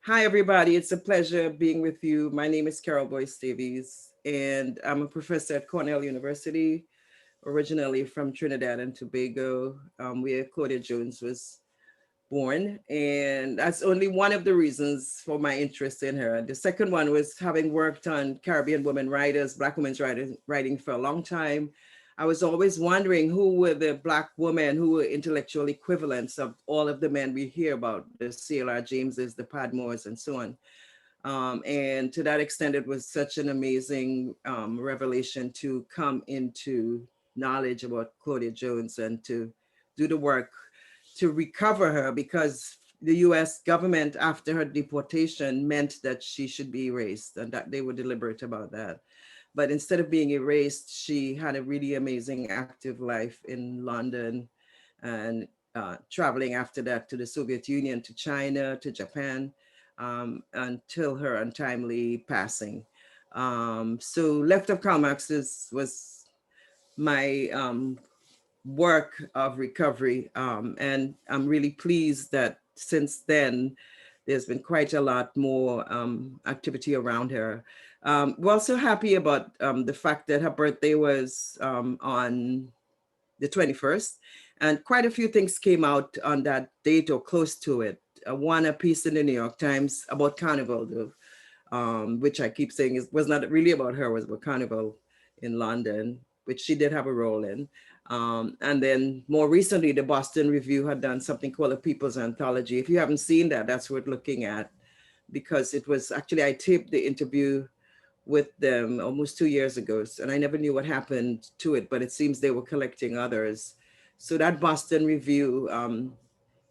Hi, everybody. It's a pleasure being with you. My name is Carole Boyce Davies, and I'm a professor at Cornell University, originally from Trinidad and Tobago, where Claudia Jones was born. And that's only one of the reasons for my interest in her. The second one was having worked on Caribbean women writers, Black women's writing for a long time. I was always wondering who were the Black women who were intellectual equivalents of all of the men we hear about, the C.L.R. Jameses, the Padmores, and so on. And to that extent, it was such an amazing revelation to come into knowledge about Claudia Jones and to do the work to recover her, because the US government after her deportation meant that she should be erased and that they were deliberate about that. But instead of being erased, she had a really amazing active life in London and traveling after that to the Soviet Union, to China, to Japan, until her untimely passing. So Left of Karl Marx was my work of recovery. And I'm really pleased that since then, there's been quite a lot more activity around her. We're also happy about the fact that her birthday was on the 21st, and quite a few things came out on that date or close to it. One, a piece in the New York Times about Carnival, though, which I keep saying was not really about her, was about Carnival in London, which she did have a role in. And then more recently, the Boston Review had done something called a People's Anthology. If you haven't seen that, that's worth looking at, because it was actually, I taped the interview with them almost 2 years ago, and I never knew what happened to it, but it seems they were collecting others. So that Boston Review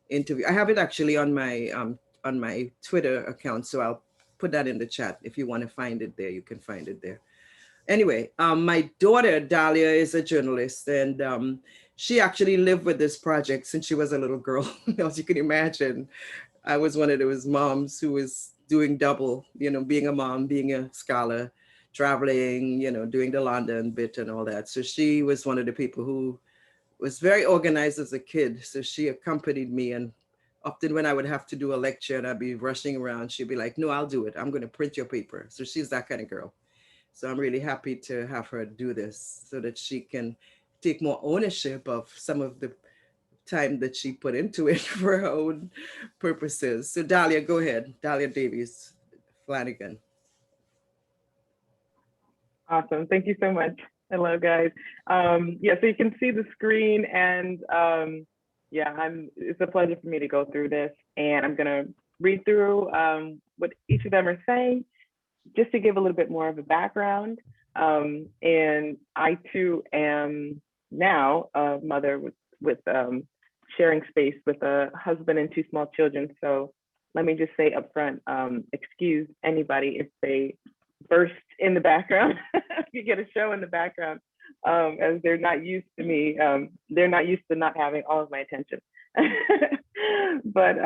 interview, I have it actually on my Twitter account, so I'll put that in the chat. If you want to find it there, you can find it there. Anyway, my daughter Dalia is a journalist, and she actually lived with this project since she was a little girl. As you can imagine, I was one of those moms who was doing double, being a mom, being a scholar, traveling, doing the London bit and all that. So she was one of the people who was very organized as a kid. So she accompanied me, and often when I would have to do a lecture and I'd be rushing around, she'd be like, "No, I'll do it. I'm going to print your paper." So she's that kind of girl. So I'm really happy to have her do this so that she can take more ownership of some of the time that she put into it for her own purposes. So Dalia, go ahead. Dalia Davies Flanagan. Awesome. Thank you so much. Hello, guys. Yeah, so you can see the screen, and yeah, it's a pleasure for me to go through this, and I'm gonna read through what each of them are saying, just to give a little bit more of a background. And I too am now a mother with sharing space with a husband and two small children. So let me just say upfront, excuse anybody if they burst in the background. You get a show in the background, as they're not used to me. They're not used to not having all of my attention. But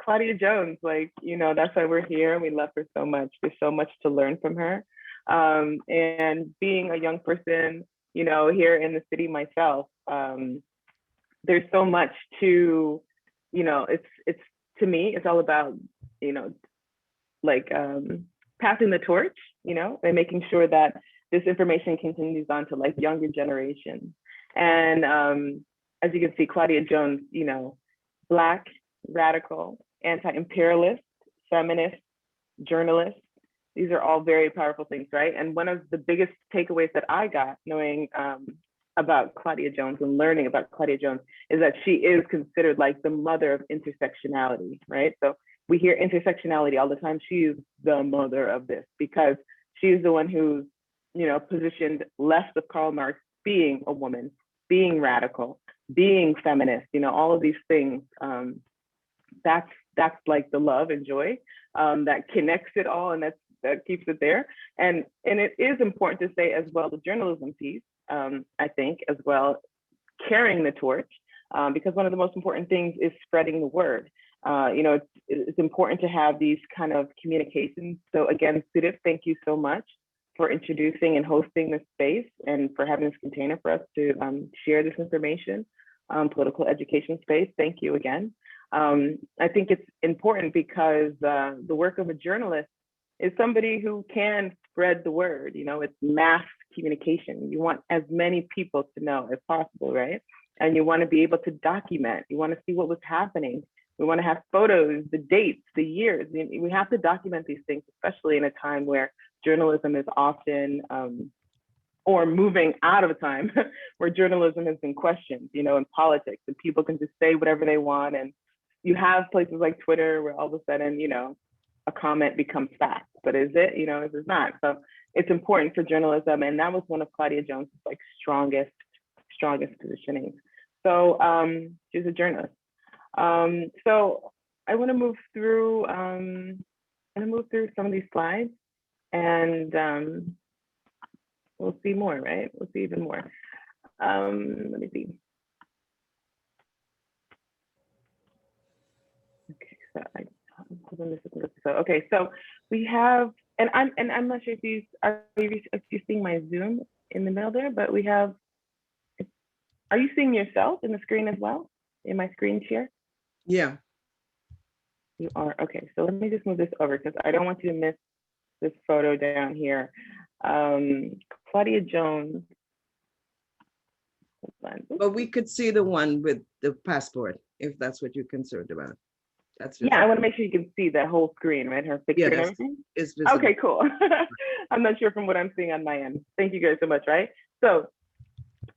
Claudia Jones, that's why we're here, and we love her so much. There's so much to learn from her. And being a young person, here in the city myself, there's so much to, it's to me, it's all about, passing the torch, and making sure that this information continues on to younger generations. And as you can see, Claudia Jones, Black, radical, anti-imperialist, feminist, journalist. These are all very powerful things, right? And one of the biggest takeaways that I got knowing about Claudia Jones and learning about Claudia Jones is that she is considered the mother of intersectionality, right? So we hear intersectionality all the time. She is the mother of this because she's the one who's, positioned left of Karl Marx, being a woman, being radical, being feminist, all of these things. That's the love and joy that connects it all, and that keeps it there. And it is important to say as well the journalism piece, I think, as well, carrying the torch, because one of the most important things is spreading the word. It's important to have these kind of communications. So again, Sudip, thank you so much for introducing and hosting this space and for having this container for us to share this information, political education space. Thank you again. I think it's important because the work of a journalist is somebody who can spread the word. You know, it's mass communication. You want as many people to know as possible, right? And you want to be able to document. You want to see what was happening. We want to have photos, the dates, the years. We have to document these things, especially in a time where journalism is often, or moving out of a time where journalism has been questioned, you know, in politics, and people can just say whatever they want. And you have places like Twitter where all of a sudden, you know, a comment becomes fact, but is it, you know, is it not? So it's important for journalism. And that was one of Claudia Jones' like strongest positioning. So she's a journalist. So I want to move through, some of these slides, and we'll see more, right? We'll see even more. Let me see. Okay, so okay, so we have, and I'm not sure if you're seeing my Zoom in the middle there, but we have. Are you seeing yourself in the screen as well? In my screen share? Yeah. You are, okay. So let me just move this over because I don't want you to miss this photo down here. Claudia Jones. But we could see the one with the passport, if that's what you're concerned about. That's yeah, I want to make sure you can see that whole screen, right? Her picture and everything. It's visible. Okay, cool. I'm not sure from what I'm seeing on my end. Thank you guys so much, right? So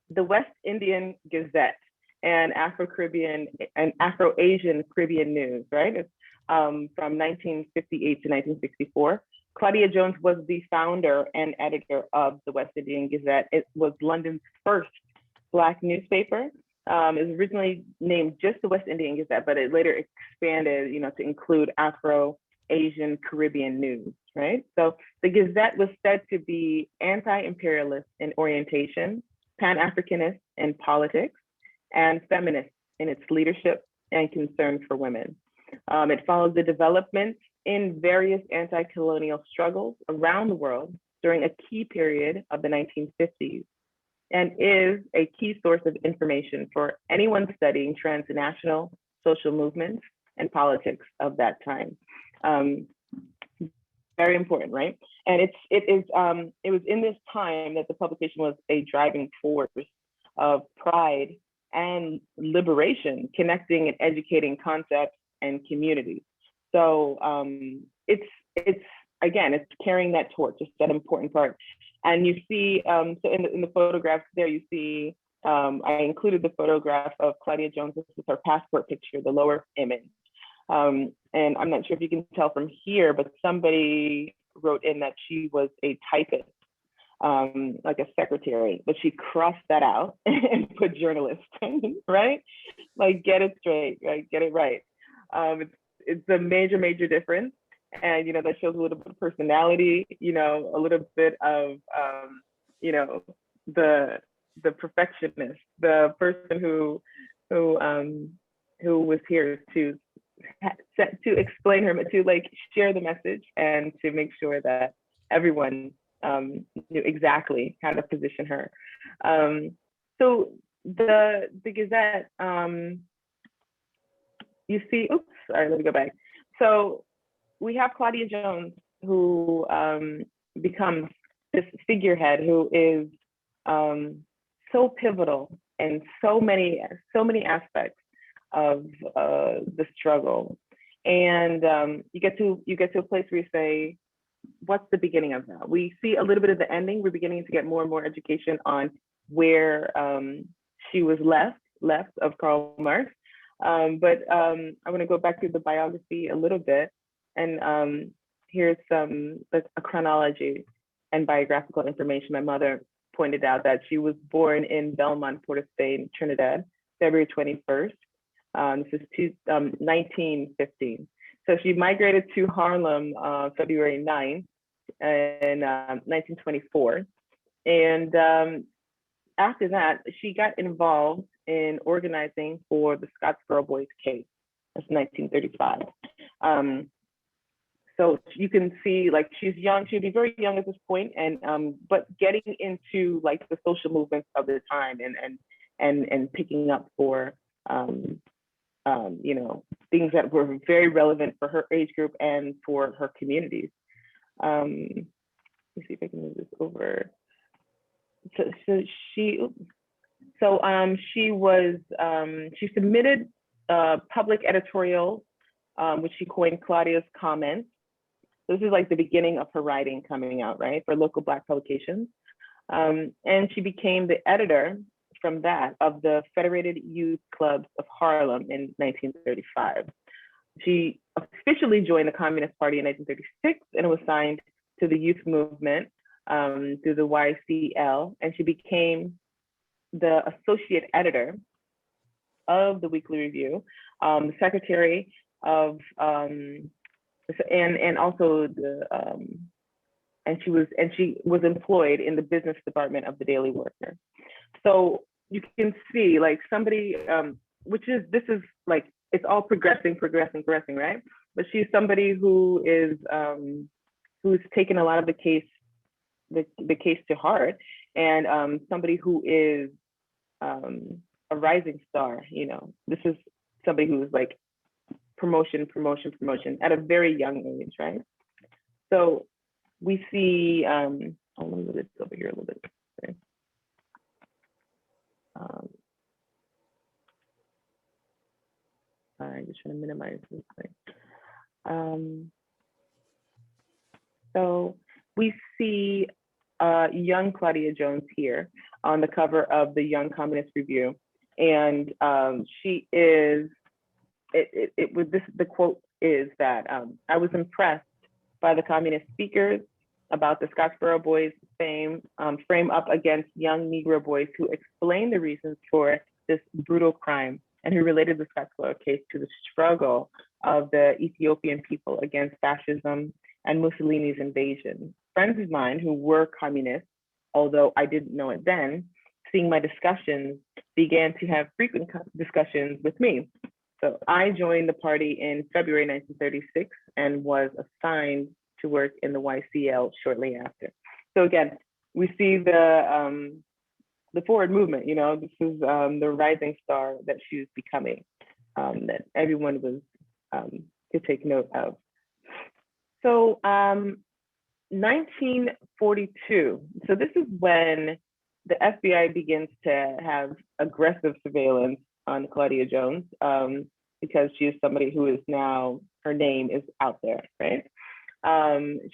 the West Indian Gazette and Afro-Caribbean and Afro-Asian Caribbean News, right? It's from 1958 to 1964. Claudia Jones was the founder and editor of the West Indian Gazette. It was London's first Black newspaper. It was originally named just the West Indian Gazette, but it later expanded, you know, to include Afro-Asian Caribbean news, right? So the Gazette was said to be anti-imperialist in orientation, Pan-Africanist in politics, and feminist in its leadership and concern for women. It followed the development in various anti-colonial struggles around the world during a key period of the 1950s, and is a key source of information for anyone studying transnational social movements and politics of that time. Very important, right? And it was in this time that the publication was a driving force of pride and liberation, connecting and educating concepts and communities. So it's carrying that torch, just that important part. And you see, so in the photographs there, you see, I included the photograph of Claudia Jones. This is her passport picture, the lower image. And I'm not sure if you can tell from here, but somebody wrote in that she was a typist, like a secretary, but she crossed that out and put journalist, right? Like, get it straight, right? Get it right. It's a major difference. And, you know, that shows a little bit of personality, you know, a little bit of, you know, the perfectionist, the person who was here to explain her, to like share the message and to make sure that everyone knew exactly how to position her. So the Gazette, you see, oops, sorry, let me go back. So we have Claudia Jones, who becomes this figurehead who is so pivotal in so many aspects of the struggle. And you get to a place where you say, what's the beginning of that? We see a little bit of the ending. We're beginning to get more and more education on where she was left of Karl Marx. But I want to go back through the biography a little bit. And here's a chronology and biographical information. My mother pointed out that she was born in Belmont, Port of Spain, Trinidad, February 21st. This is 1915. So she migrated to Harlem February 9th in 1924. And after that, she got involved in organizing for the Scottsboro Boys case. That's 1935. So you can see, like, she's young, she'd be very young at this point, and but getting into like the social movements of the time and picking up for you know, things that were very relevant for her age group and for her communities. Let me see if I can move this over. She submitted public editorials, which she coined Claudia's comments. This is like the beginning of her writing coming out, right, for local Black publications. And she became the editor from that of the Federated Youth Clubs of Harlem in 1935. She officially joined the Communist Party in 1936 and was signed to the youth movement through the YCL, and she became the associate editor of the Weekly Review, the secretary of, and also the, and she was employed in the business department of the Daily Worker. So you can see like somebody, this is like, it's all progressing, right? But she's somebody who is, who's taken a lot of the case to heart, and somebody who is a rising star. You know, this is somebody who is like promotion at a very young age, right? So we see, let me move this over here a little bit. Okay. I'm just trying to minimize this thing. So we see young Claudia Jones here on the cover of the Young Communist Review, and she is. The quote is that I was impressed by the communist speakers about the Scottsboro Boys frame up against young Negro boys who explained the reasons for this brutal crime, and who related the Scottsboro case to the struggle of the Ethiopian people against fascism and Mussolini's invasion. Friends of mine who were communists, although I didn't know it then, seeing my discussions, began to have frequent discussions with me. So I joined the party in February 1936 and was assigned to work in the YCL shortly after. So again, we see the forward movement. You know, this is the rising star that she was becoming, that everyone was to take note of. So 1942. So this is when the FBI begins to have aggressive surveillance on Claudia Jones, because she is somebody who is now, her name is out there, right?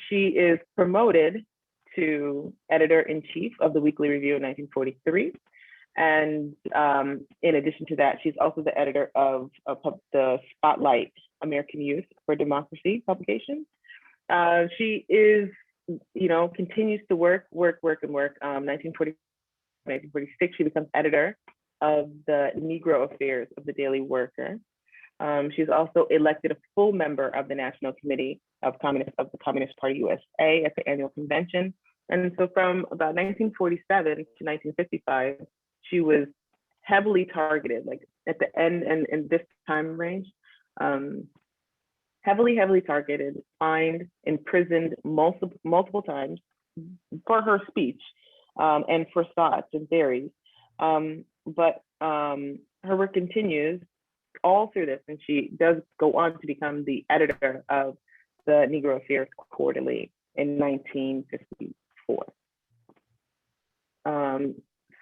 She is promoted to editor-in-chief of the Weekly Review in 1943. And in addition to that, she's also the editor of the Spotlight American Youth for Democracy publication. She is, you know, continues to work. 1946, she becomes editor of the Negro Affairs of the Daily Worker. She's also elected a full member of the National Committee of the Communist Party USA at the annual convention. And so from about 1947 to 1955, she was heavily targeted, like at the end and in this time range, heavily targeted, fined, imprisoned multiple times for her speech and for thoughts and theories. But her work continues all through this, and she does go on to become the editor of the Negro Affairs Quarterly in 1954.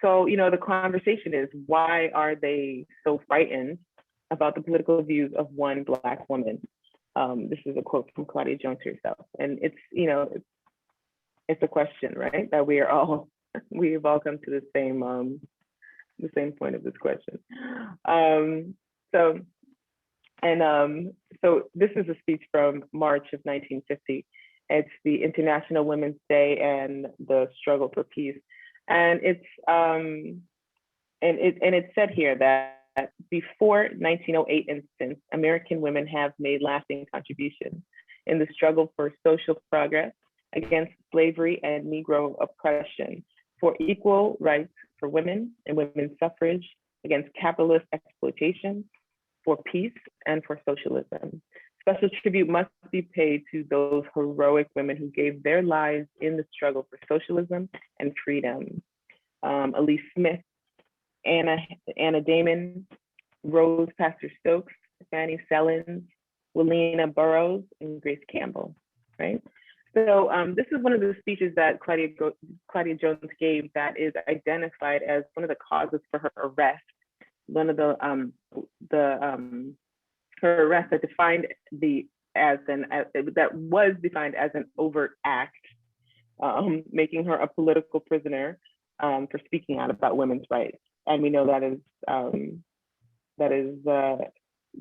So, you know, the conversation is, why are they so frightened about the political views of one Black woman? This is a quote from Claudia Jones herself, and it's, you know, it's a question, right? That we've all come to the same point of this question. So this is a speech from March of 1950. It's the International Women's Day and the struggle for peace, and it's said here that before 1908 and since, American women have made lasting contributions in the struggle for social progress, against slavery and Negro oppression, for equal rights for women and women's suffrage, against capitalist exploitation, for peace, and for socialism. Special tribute must be paid to those heroic women who gave their lives in the struggle for socialism and freedom. Elise Smith, Anna Damon, Rose Pastor Stokes, Fanny Sellins, Willena Burroughs, and Grace Campbell, right? So this is one of the speeches that Claudia Jones gave that is identified as one of the causes for her arrest. One of the her arrest that defined that was defined as an overt act, making her a political prisoner for speaking out about women's rights. And we know that is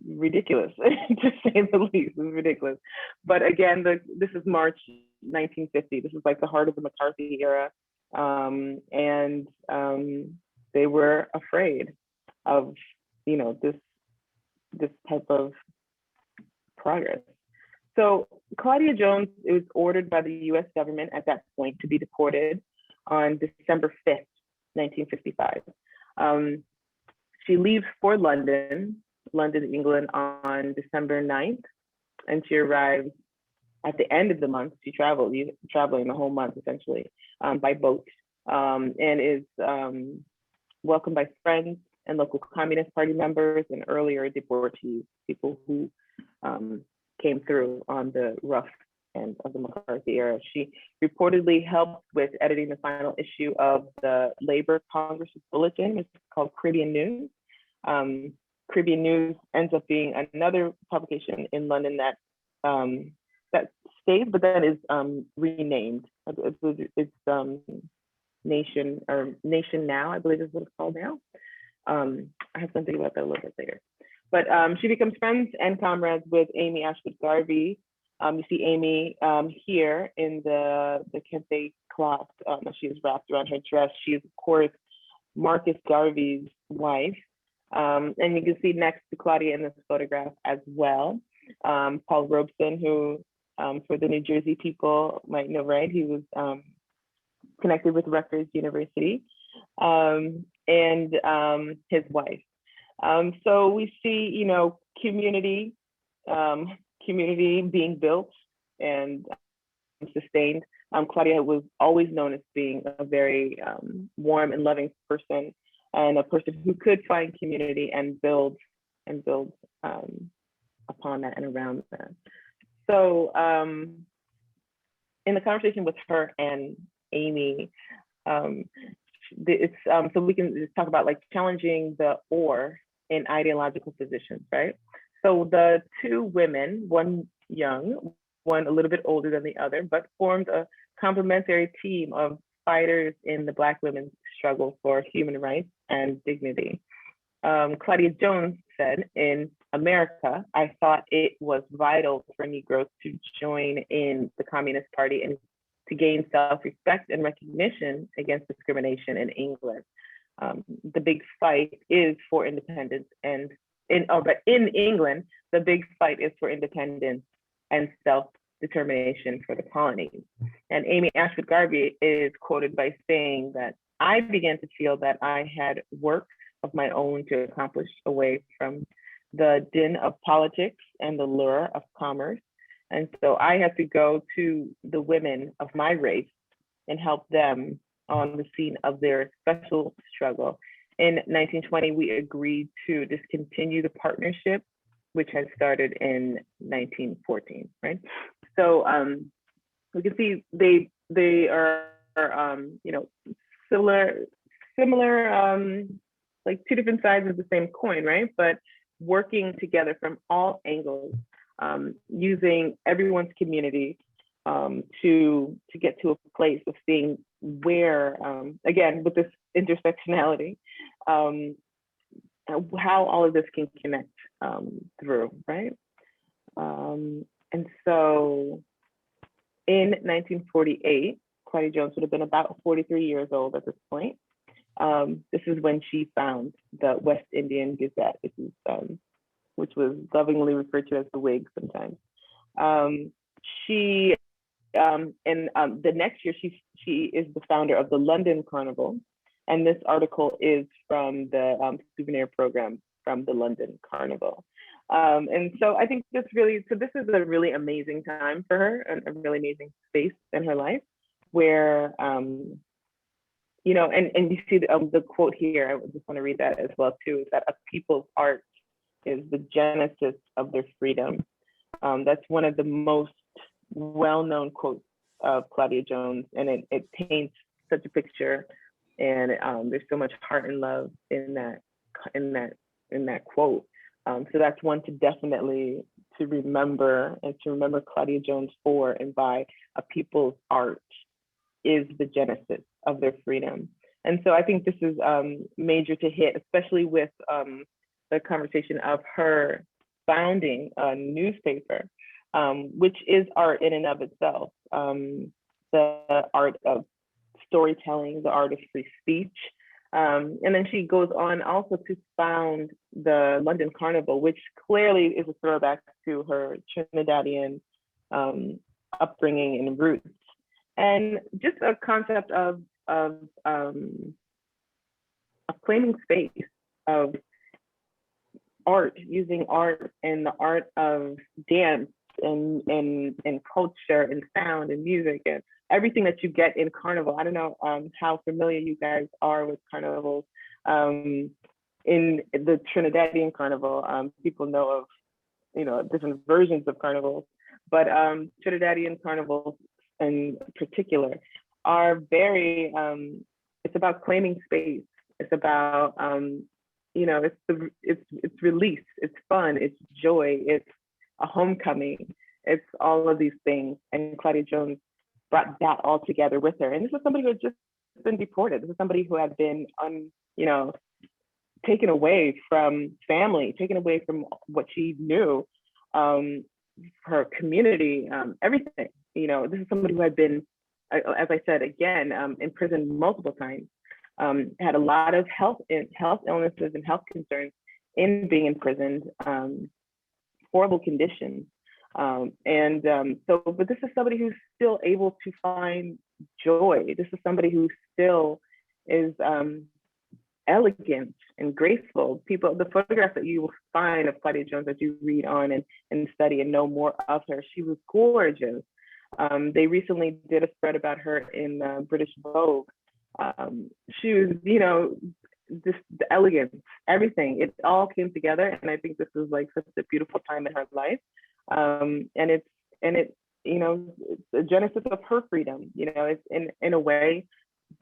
ridiculous, to say the least. It's ridiculous. But again, this is March 1950. This is like the heart of the McCarthy era, and they were afraid of, this type of progress. So Claudia Jones was ordered by the U.S. government at that point to be deported on December 5th, 1955. She leaves for London, England, on December 9th, and she arrives at the end of the month. She traveling the whole month, essentially, by boat, and is welcomed by friends and local Communist Party members and earlier deportees, people who came through on the rough end of the McCarthy era. She reportedly helped with editing the final issue of the Labor Congress's bulletin, which is called Caribbean News. Caribbean News ends up being another publication in London that stays, but then is renamed. It's Nation Now, I believe is what it's called now. I have something about that a little bit later. But she becomes friends and comrades with Amy Ashwood Garvey. You see Amy here in the kente cloth that she has wrapped around her dress. She is, of course, Marcus Garvey's wife. And you can see next to Claudia in this photograph as well, Paul Robeson, who for the New Jersey people might know, right? He was connected with Rutgers University, and his wife. So we see, community being built and sustained. Claudia was always known as being a very warm and loving person, and a person who could find community and build upon that and around that. So in the conversation with her and Amy, so we can just talk about like challenging the or in ideological positions, right? So the two women, one young, one a little bit older than the other, but formed a complementary team of fighters in the Black women's struggle for human rights and dignity. Claudia Jones said, in America, I thought it was vital for Negroes to join in the Communist Party and to gain self-respect and recognition against discrimination in England. The big fight is for independence, and but in England, the big fight is for independence and self-determination for the colonies. And Amy Ashwood Garvey is quoted by saying that I began to feel that I had work of my own to accomplish away from the din of politics and the lure of commerce. And so I had to go to the women of my race and help them on the scene of their special struggle. In 1920, we agreed to discontinue the partnership, which had started in 1914, right? So we can see they are similar, like two different sides of the same coin, right? But working together from all angles, using everyone's community to get to a place of seeing where, again, with this intersectionality, how all of this can connect through, right? And so in 1948, Claudia Jones would have been about 43 years old at this point. This is when she found the West Indian Gazette, which was lovingly referred to as the Whig sometimes. The next year, she is the founder of the London Carnival. And this article is from the souvenir program from the London Carnival. And so I think this is a really amazing time for her, and a really amazing space in her life where, and you see the quote here, I just want to read that as well too, is that a people's art is the genesis of their freedom. That's one of the most well-known quotes of Claudia Jones, and it paints such a picture, and there's so much heart and love in that quote. So that's one to definitely to remember, and to remember Claudia Jones for and by. A people's art is the genesis of their freedom. And so I think this is major to hit, especially with the conversation of her founding a newspaper, which is art in and of itself. The art of storytelling, the art of free speech. And then she goes on also to found the London Carnival, which clearly is a throwback to her Trinidadian upbringing and roots. And just a concept of claiming space, of art, using art and the art of dance and culture and sound and music and everything that you get in Carnival. I don't know how familiar you guys are with carnivals. In the Trinidadian Carnival, people know of different versions of carnivals, but Trinidadian carnivals in particular are very, it's about claiming space. It's about, it's release, it's fun, it's joy, it's a homecoming, it's all of these things. And Claudia Jones brought that all together with her. And this is somebody who had just been deported. This is somebody who had been, taken away from family, taken away from what she knew, her community, everything. This is somebody who had been, as I said, again, imprisoned multiple times, had a lot of health illnesses and health concerns in being imprisoned, horrible conditions. But this is somebody who's still able to find joy. This is somebody who still is elegant and graceful. The photographs that you will find of Claudia Jones as you read on and study and know more of her, she was gorgeous. They recently did a spread about her in British Vogue. She was, just the elegance, everything, it all came together. And I think this was like such a beautiful time in her life. And it's the genesis of her freedom. It's in a way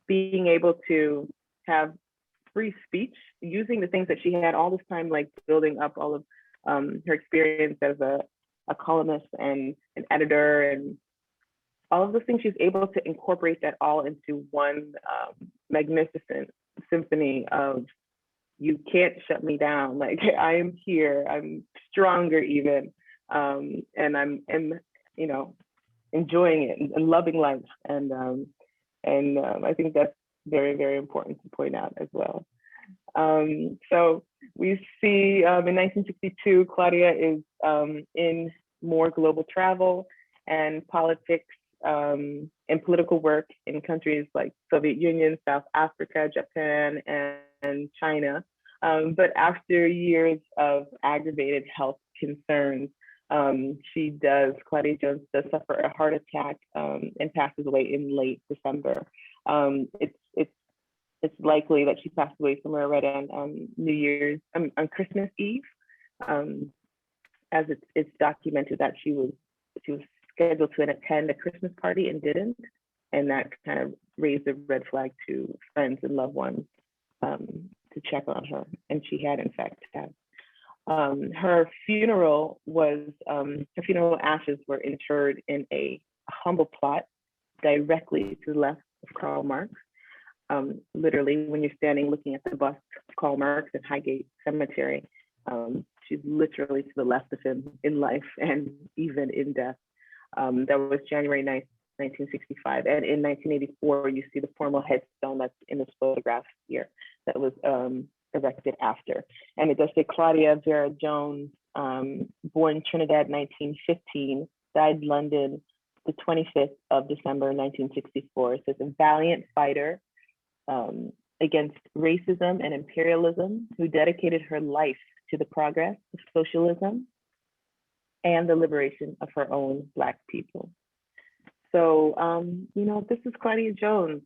being able to have free speech, using the things that she had all this time, like building up all of her experience as a columnist and an editor, and all of those things. She's able to incorporate that all into one magnificent symphony of, you can't shut me down. Like, I am here, I'm stronger even, and I'm enjoying it and loving life. And I think that's very, very important to point out as well. So we see in 1962, Claudia is in more global travel and politics and political work in countries like Soviet Union, South Africa, Japan, and China. But after years of aggravated health concerns, Claudia Jones does suffer a heart attack and passes away in late December. It's likely that she passed away somewhere right on New Year's, on Christmas Eve, as it's documented that she was scheduled to attend a Christmas party and didn't, and that kind of raised a red flag to friends and loved ones to check on her, and she had in fact had. Her funeral ashes were interred in a humble plot directly to the left of Karl Marx. Literally, when you're standing looking at the bust of Karl Marx at Highgate Cemetery, she's literally to the left of him in life and even in death. That was January 9th, 1965. And in 1984, you see the formal headstone that's in this photograph here that was erected after. And it does say Claudia Vera Jones, born Trinidad 1915, died London the 25th of December 1964. So it's a valiant fighter against racism and imperialism, who dedicated her life to the progress of socialism and the liberation of her own Black people. So, this is Claudia Jones.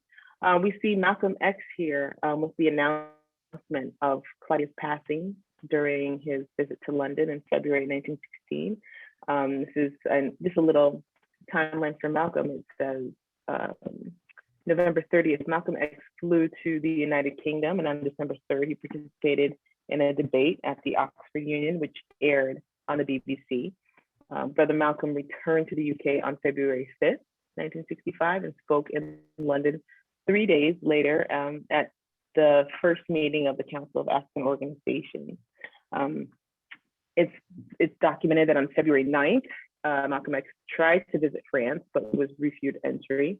We see Malcolm X here with the announcement of Claudia's passing during his visit to London in February 1916. This is just a little timeline for Malcolm. It says November 30th, Malcolm X flew to the United Kingdom, and on December 3rd, he participated in a debate at the Oxford Union, which aired on the BBC. Brother Malcolm returned to the UK on February 5th, 1965, and spoke in London 3 days later at the first meeting of the Council of African Organizations. It's documented that on February 9th, Malcolm X tried to visit France, but was refused entry.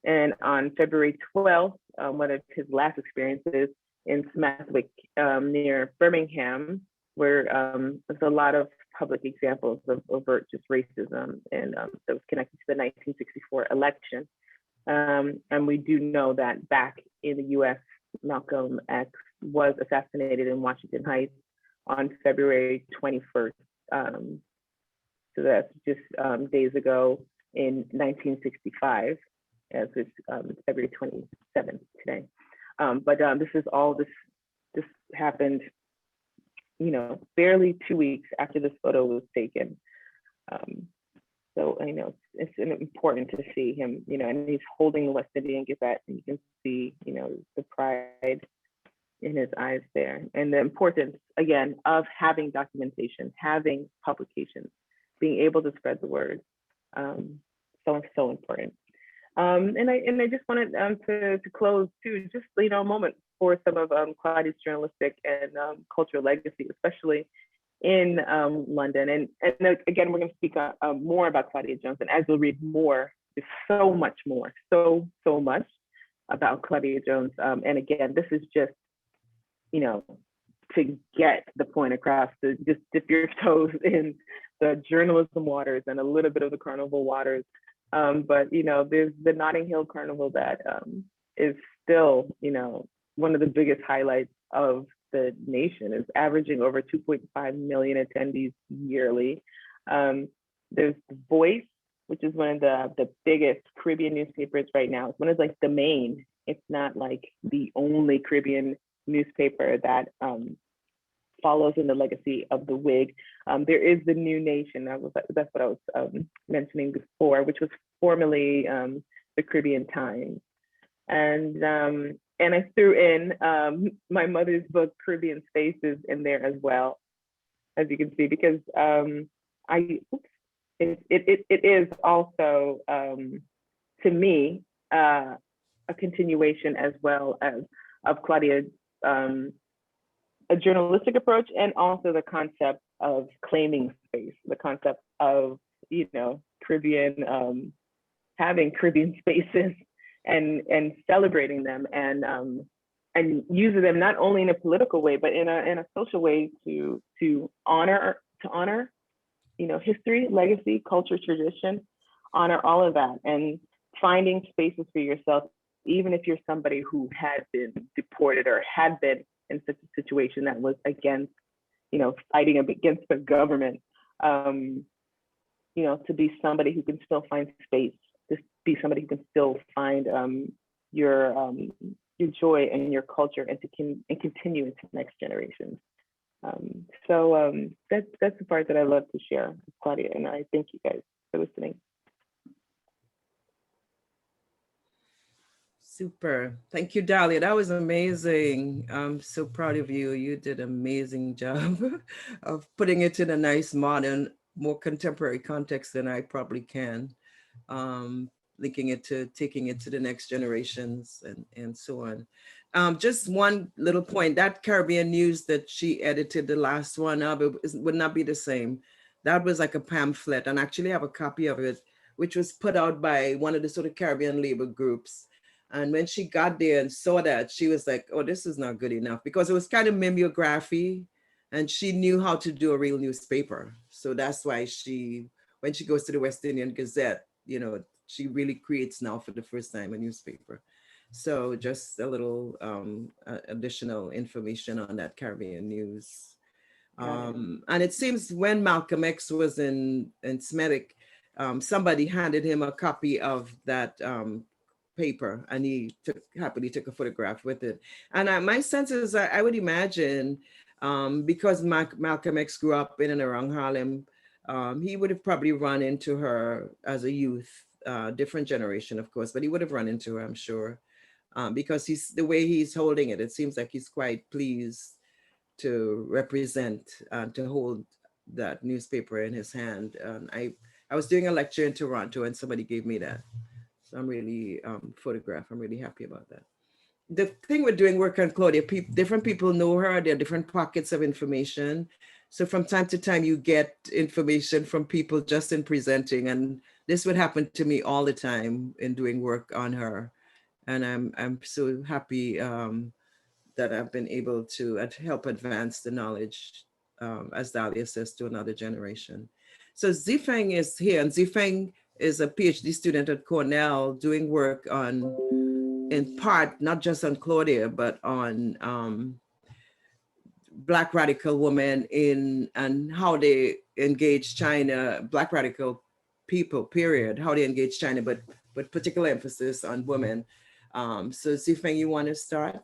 And on February 12th, one of his last experiences in Smethwick near Birmingham, where there's a lot of public examples of overt just racism, and that was connected to the 1964 election. And we do know that back in the US, Malcolm X was assassinated in Washington Heights on February 21st. So that's just days ago in 1965, as it's February 27th today. But this is all, this happened, you know, barely 2 weeks after this photo was taken. So I know it's important to see him, you know, and he's holding the West Indian Gazette, and you can see, you know, the pride in his eyes there, and the importance, again, of having documentation, having publications, being able to spread the word. So important. And I just wanted to close too, just, you know, a moment for some of Claudia's journalistic and cultural legacy, especially in London. And again, we're going to speak more about Claudia Jones, and as you'll read more, there's so much more, so much about Claudia Jones. And again, this is just, you know, to get the point across, to just dip your toes in the journalism waters and a little bit of the carnival waters. But, you know, there's the Notting Hill Carnival that is still, you know, one of the biggest highlights of the nation, is averaging over 2.5 million attendees yearly. There's The Voice, which is one of the biggest Caribbean newspapers right now. It's one of like the main, it's not like the only Caribbean newspaper that follows in the legacy of the Whig. There is the New Nation, that's what I was mentioning before, which was formerly the Caribbean Times. And I threw in my mother's book, Caribbean Spaces, in there as well, as you can see, because it is also, to me, a continuation as well as of Claudia's a journalistic approach, and also the concept of claiming space, the concept of, you know, Caribbean, having Caribbean spaces and celebrating them, and using them not only in a political way, but in a social way to honor, you know, history, legacy, culture, tradition, honor all of that, and finding spaces for yourself, even if you're somebody who had been deported or had been in such a situation that was against, you know, fighting against the government, you know, to be somebody who can still find space, to be somebody who can still find your joy and your culture, and to continue into the next generations. So that's the part that I love to share with Claudia, and I thank you guys for listening. Super. Thank you, Dalia. That was amazing. I'm so proud of you. You did an amazing job of putting it in a nice, modern, more contemporary context than I probably can. Linking it to taking it to the next generations and so on. Just one little point, that Caribbean News that she edited, the last one of it, would not be the same. That was like a pamphlet, and actually I have a copy of it, which was put out by one of the sort of Caribbean labor groups. And when she got there and saw that, she was like, oh, this is not good enough, because it was kind of mimeography, and she knew how to do a real newspaper. So that's why when she goes to the West Indian Gazette, you know, she really creates now for the first time a newspaper. So just a little additional information on that Caribbean News. And it seems when Malcolm X was in Smethwick, somebody handed him a copy of that paper, and he happily took a photograph with it. And my sense is, I would imagine Because Malcolm X grew up in and around Harlem, he would have probably run into her as a youth, different generation, of course, but he would have run into her, I'm sure, because the way he's holding it, it seems like he's quite pleased to represent, to hold that newspaper in his hand. I was doing a lecture in Toronto and somebody gave me that. So I'm really photographed. I'm really happy about that. The thing with doing work on Claudia, different people know her. There are different pockets of information. So from time to time, you get information from people just in presenting. And this would happen to me all the time in doing work on her. And I'm so happy that I've been able to help advance the knowledge, as Dalia says, to another generation. So Zifeng is here, and Zifeng is a PhD student at Cornell doing work on, in part, not just on Claudia, but on Black radical women and how they engage China, Black radical people, period, how they engage China, but particular emphasis on women. So Zifeng, you want to start?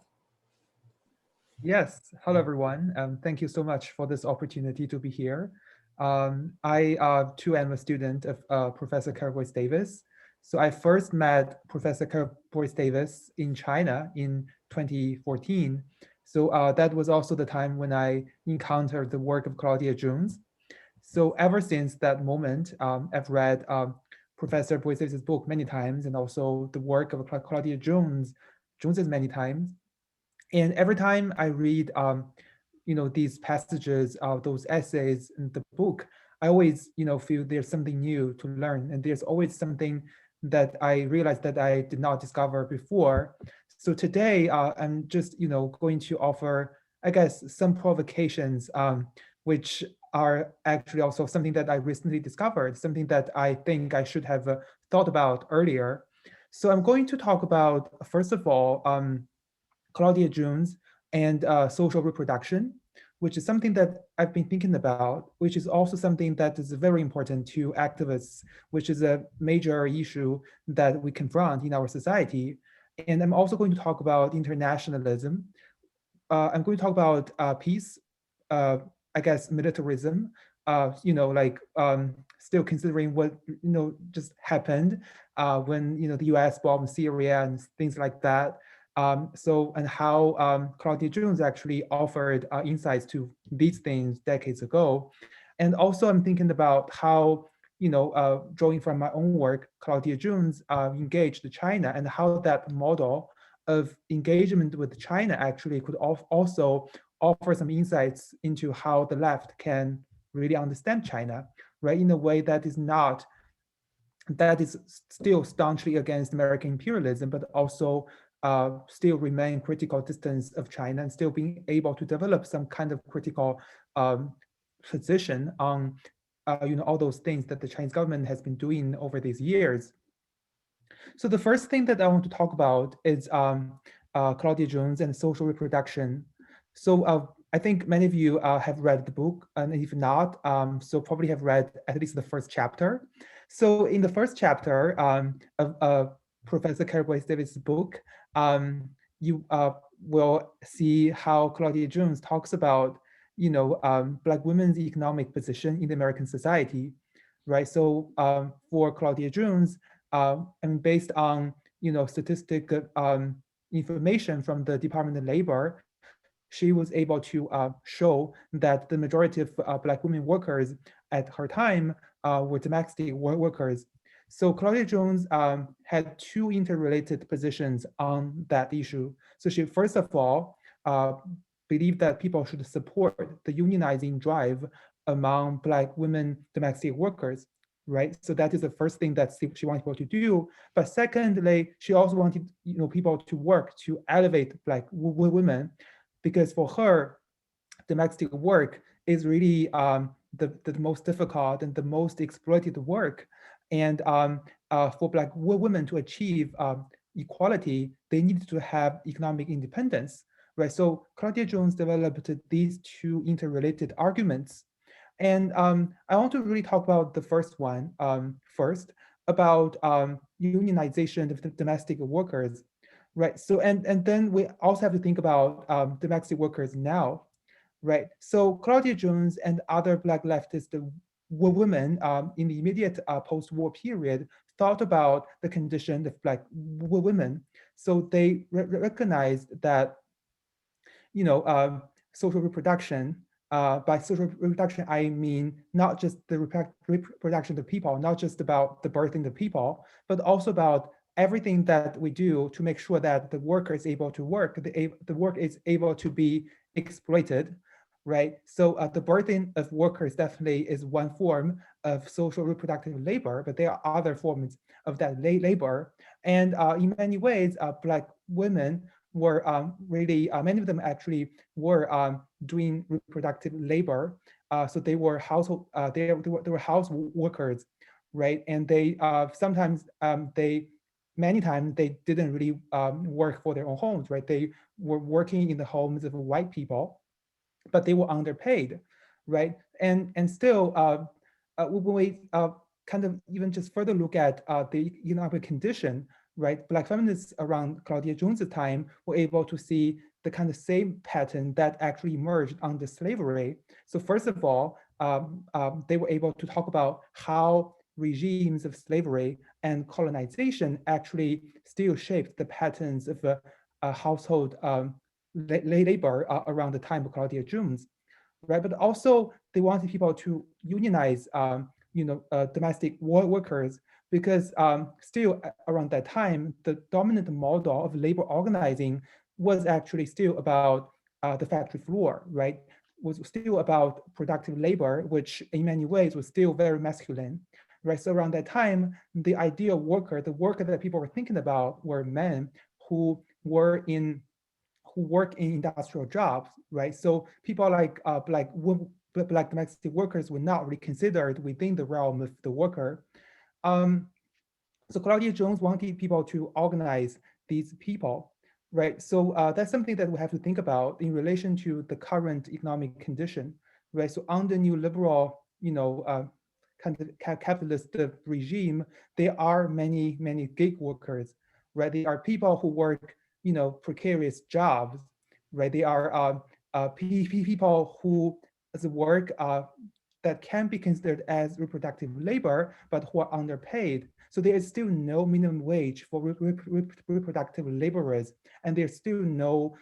Yes, hello everyone. Thank you so much for this opportunity to be here. I too am a student of Professor Carole Boyce Davies. So I first met Professor Carole Boyce Davies in China in 2014. So that was also the time when I encountered the work of Claudia Jones. So ever since that moment, I've read Professor Boyce Davies' book many times, and also the work of Claudia Jones's many times. And every time I read, these passages of those essays in the book, I always, feel there's something new to learn, and there's always something that I realized that I did not discover before. So today, I'm just, going to offer, I guess, some provocations, which are actually also something that I recently discovered, something that I think I should have thought about earlier. So I'm going to talk about, first of all, Claudia Jones and social reproduction, which is something that I've been thinking about, which is also something that is very important to activists, which is a major issue that we confront in our society. And I'm also going to talk about internationalism. I'm going to talk about peace, I guess militarism, still considering what, just happened when, the US bombed Syria and things like that. And how Claudia Jones actually offered insights to these things decades ago. And also I'm thinking about how, drawing from my own work, Claudia Jones engaged China, and how that model of engagement with China actually could also offer some insights into how the left can really understand China, right, in a way that is still staunchly against American imperialism, but also still remain critical distance of China, and still being able to develop some kind of critical position on all those things that the Chinese government has been doing over these years. So the first thing that I want to talk about is Claudia Jones and social reproduction. So I think many of you have read the book, and if not, so probably have read at least the first chapter. So in the first chapter of Professor Carole Boyce Davies' book, you will see how Claudia Jones talks about, Black women's economic position in the American society, right? So for Claudia Jones, and based on, statistic information from the Department of Labor, she was able to show that the majority of Black women workers at her time were domestic workers. So Claudia Jones had two interrelated positions on that issue. So she, first of all, believed that people should support the unionizing drive among Black women domestic workers, right? So that is the first thing that she wanted people to do. But secondly, she also wanted, people to work to elevate Black women, because for her, domestic work is really the most difficult and the most exploited work. And for Black women to achieve equality, they needed to have economic independence, right? So Claudia Jones developed these two interrelated arguments. And I want to really talk about the first one first, about unionization of the domestic workers, right? So, and then we also have to think about domestic workers now. right? So Claudia Jones and other Black leftist women in the immediate post-war period thought about the condition of Black women. So they recognized that, you know, social reproduction. By social reproduction, I mean not just the reproduction of people, not just about the birthing of people, but also about everything that we do to make sure that the worker is able to work, the work is able to be exploited, right? So the birthing of workers definitely is one form of social reproductive labor, but there are other forms of that labor. And in many ways, Black women were really, many of them actually were doing reproductive labor. So they were household, they were house workers, right? And they sometimes many times they didn't really work for their own homes, right? They were working in the homes of white people, but they were underpaid, right? And still, when we kind of even just further look at the economic condition, right? Black feminists around Claudia Jones' time were able to see the kind of same pattern that actually emerged under slavery. So first of all, they were able to talk about how regimes of slavery and colonization actually still shaped the patterns of household labor around the time of Claudia Jones, right? But also they wanted people to unionize, domestic workers, because still around that time, the dominant model of labor organizing was actually still about the factory floor, right? Was still about productive labor, which in many ways was still very masculine, right? So around that time, the ideal worker, the worker that people were thinking about were men who were in who work in industrial jobs, right? So people like Black domestic workers were not really considered within the realm of the worker. Um, so Claudia Jones wanted people to organize these people, right? So that's something that we have to think about in relation to the current economic condition, right? So under new liberal, kind of capitalist regime, there are many gig workers, right? There are people who work, precarious jobs, right? They are people who work that can be considered as reproductive labor, but who are underpaid. So there is still no minimum wage for reproductive laborers, and there's still no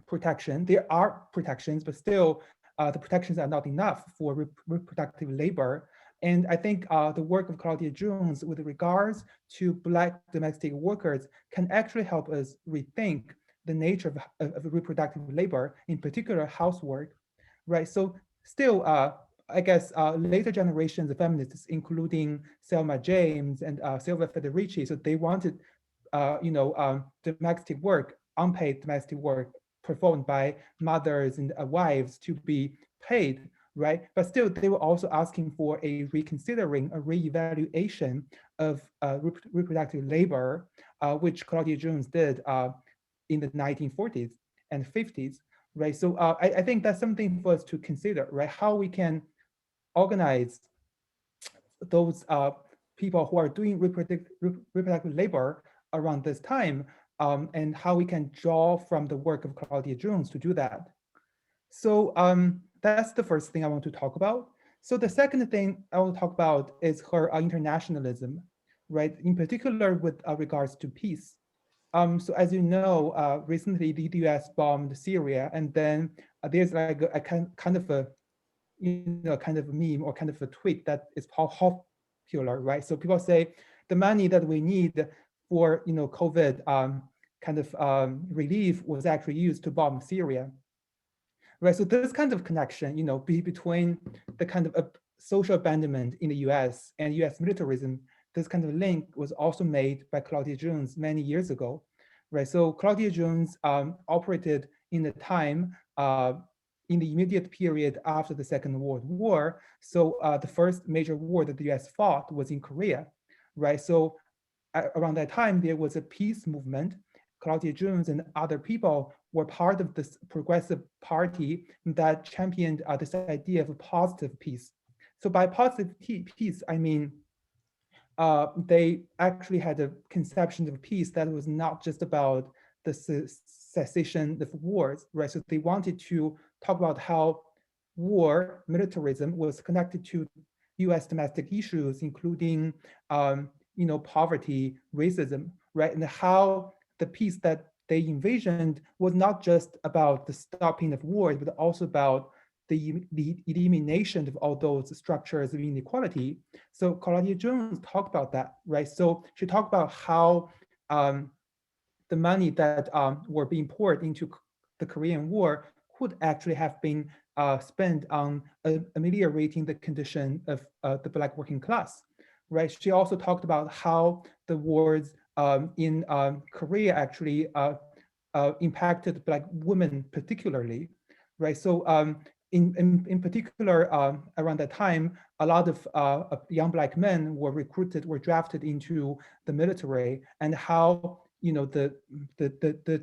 protection. There are protections, but still the protections are not enough for reproductive labor. And I think the work of Claudia Jones with regards to Black domestic workers can actually help us rethink the nature of reproductive labor, in particular housework, right? So still, I guess later generations of feminists, including Selma James and Silvia Federici, so they wanted, domestic work, unpaid domestic work performed by mothers and wives to be paid, right? But still, they were also asking for a reconsidering, a reevaluation of reproductive labor, which Claudia Jones did in the 1940s and 50s, right? So I think that's something for us to consider, right? How we can organize those people who are doing reproductive labor around this time, and how we can draw from the work of Claudia Jones to do that. So that's the first thing I want to talk about. So the second thing I want to talk about is her internationalism, right? In particular with regards to peace. So as you know, recently the US bombed Syria, and then there's like a kind of a, kind of a meme or kind of a tweet that is popular, right? So people say the money that we need for, COVID relief was actually used to bomb Syria, right? So this kind of connection, between the kind of social abandonment in the US and US militarism, this kind of link was also made by Claudia Jones many years ago, right? So Claudia Jones operated in the time in the immediate period after the Second World War. So the first major war that the US fought was in Korea, right? So around that time, there was a peace movement. Claudia Jones and other people were part of this progressive party that championed this idea of a positive peace. So by positive peace, I mean, they actually had a conception of peace that was not just about the cessation of wars, right? So they wanted to talk about how war, militarism was connected to US domestic issues, including poverty, racism, right? And how the peace that they envisioned was not just about the stopping of wars, but also about the elimination of all those structures of inequality. So Claudia Jones talked about that, right? So she talked about how the money that were being poured into the Korean War could actually have been spent on ameliorating the condition of the Black working class, right? She also talked about how the wars in Korea actually impacted Black women particularly, right? So in particular, around that time, a lot of young Black men were recruited, were drafted into the military, and how the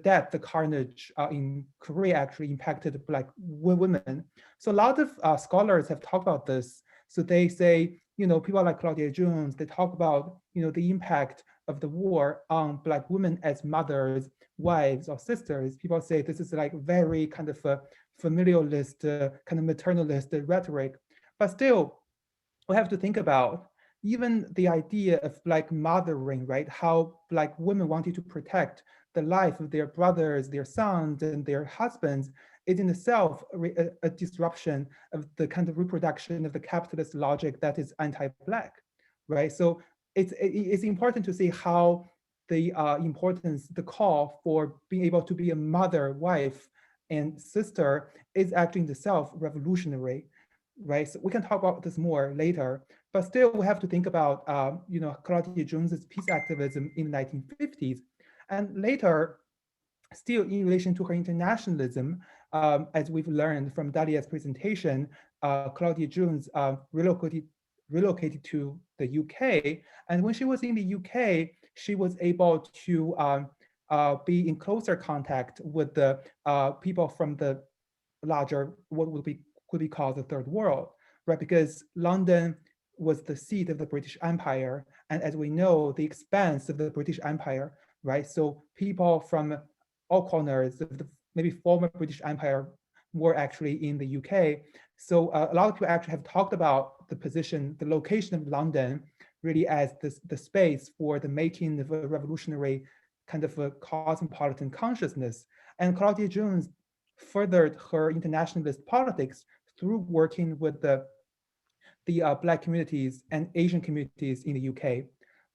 death, the carnage in Korea actually impacted Black women. So a lot of scholars have talked about this. So they say, people like Claudia Jones, they talk about, the impact of the war on Black women as mothers, wives, or sisters. People say this is like very kind of a familialist, kind of maternalist rhetoric. But still, we have to think about even the idea of Black mothering, right? How Black women wanted to protect the life of their brothers, their sons, and their husbands is in itself a disruption of the kind of reproduction of the capitalist logic that is anti-Black, right? So it's important to see how the importance, the call for being able to be a mother, wife, and sister is actually in itself revolutionary, right? So we can talk about this more later, but still we have to think about, Claudia Jones's peace activism in the 1950s. And later, still in relation to her internationalism, as we've learned from Dalia's presentation, Claudia Jones relocated to the UK. And when she was in the UK, she was able to be in closer contact with the people from the larger, what could be called the third world, right? Because London was the seat of the British Empire. And as we know, the expanse of the British Empire, right? So people from all corners of the maybe former British Empire were actually in the UK. So a lot of people actually have talked about the position, the location of London really as the space for the making of a revolutionary kind of a cosmopolitan consciousness. And Claudia Jones furthered her internationalist politics through working with the Black communities and Asian communities in the UK,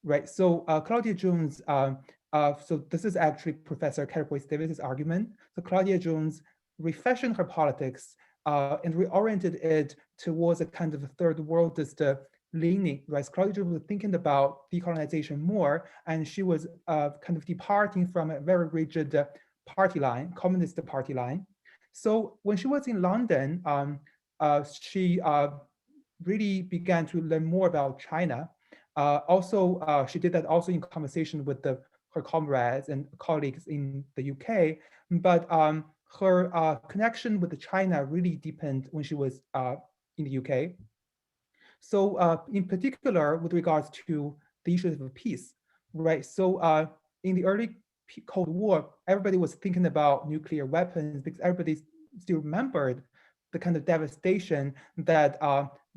right? So Claudia Jones, so this is actually Professor Carole Boyce Davies' argument. So Claudia Jones refashioned her politics and reoriented it towards a kind of a third worldist leaning, right? So Claudia Jones was thinking about decolonization more, and she was kind of departing from a very rigid party line, communist party line. So when she was in London, she really began to learn more about China. Also, she did that also in conversation with her comrades and colleagues in the UK. But her connection with China really deepened when she was in the UK. So in particular, with regards to the issues of peace, right? So in the early Cold War, everybody was thinking about nuclear weapons because everybody still remembered the kind of devastation that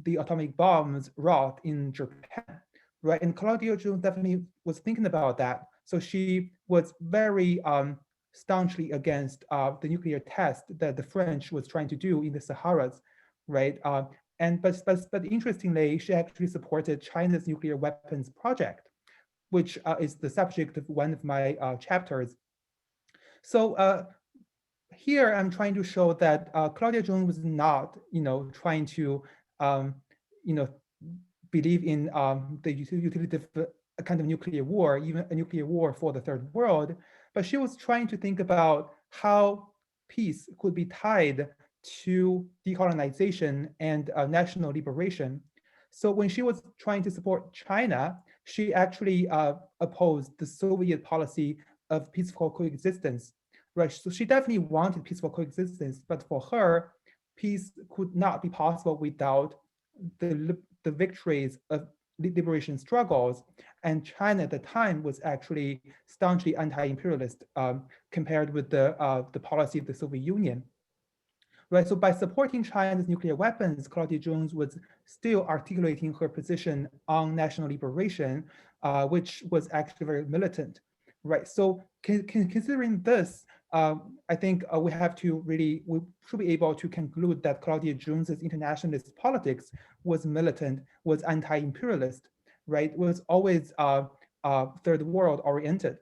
the atomic bombs wrought in Japan, right? And Claudia Jones definitely was thinking about that. So she was very staunchly against the nuclear test that the French was trying to do in the Saharas, right? But interestingly, she actually supported China's nuclear weapons project, which is the subject of one of my chapters. So here I'm trying to show that Claudia Jones was not, trying to, believe in the utility of a kind of nuclear war, even a nuclear war for the third world, but she was trying to think about how peace could be tied to decolonization and national liberation. So when she was trying to support China, she actually opposed the Soviet policy of peaceful coexistence, right? So she definitely wanted peaceful coexistence, but for her, peace could not be possible without the victories of liberation struggles. And China at the time was actually staunchly anti-imperialist compared with the policy of the Soviet Union. right? So by supporting China's nuclear weapons, Claudia Jones was still articulating her position on national liberation, which was actually very militant, right? So considering this, I think we should be able to conclude that Claudia Jones's internationalist politics was militant, was anti-imperialist, right? Was always third world oriented,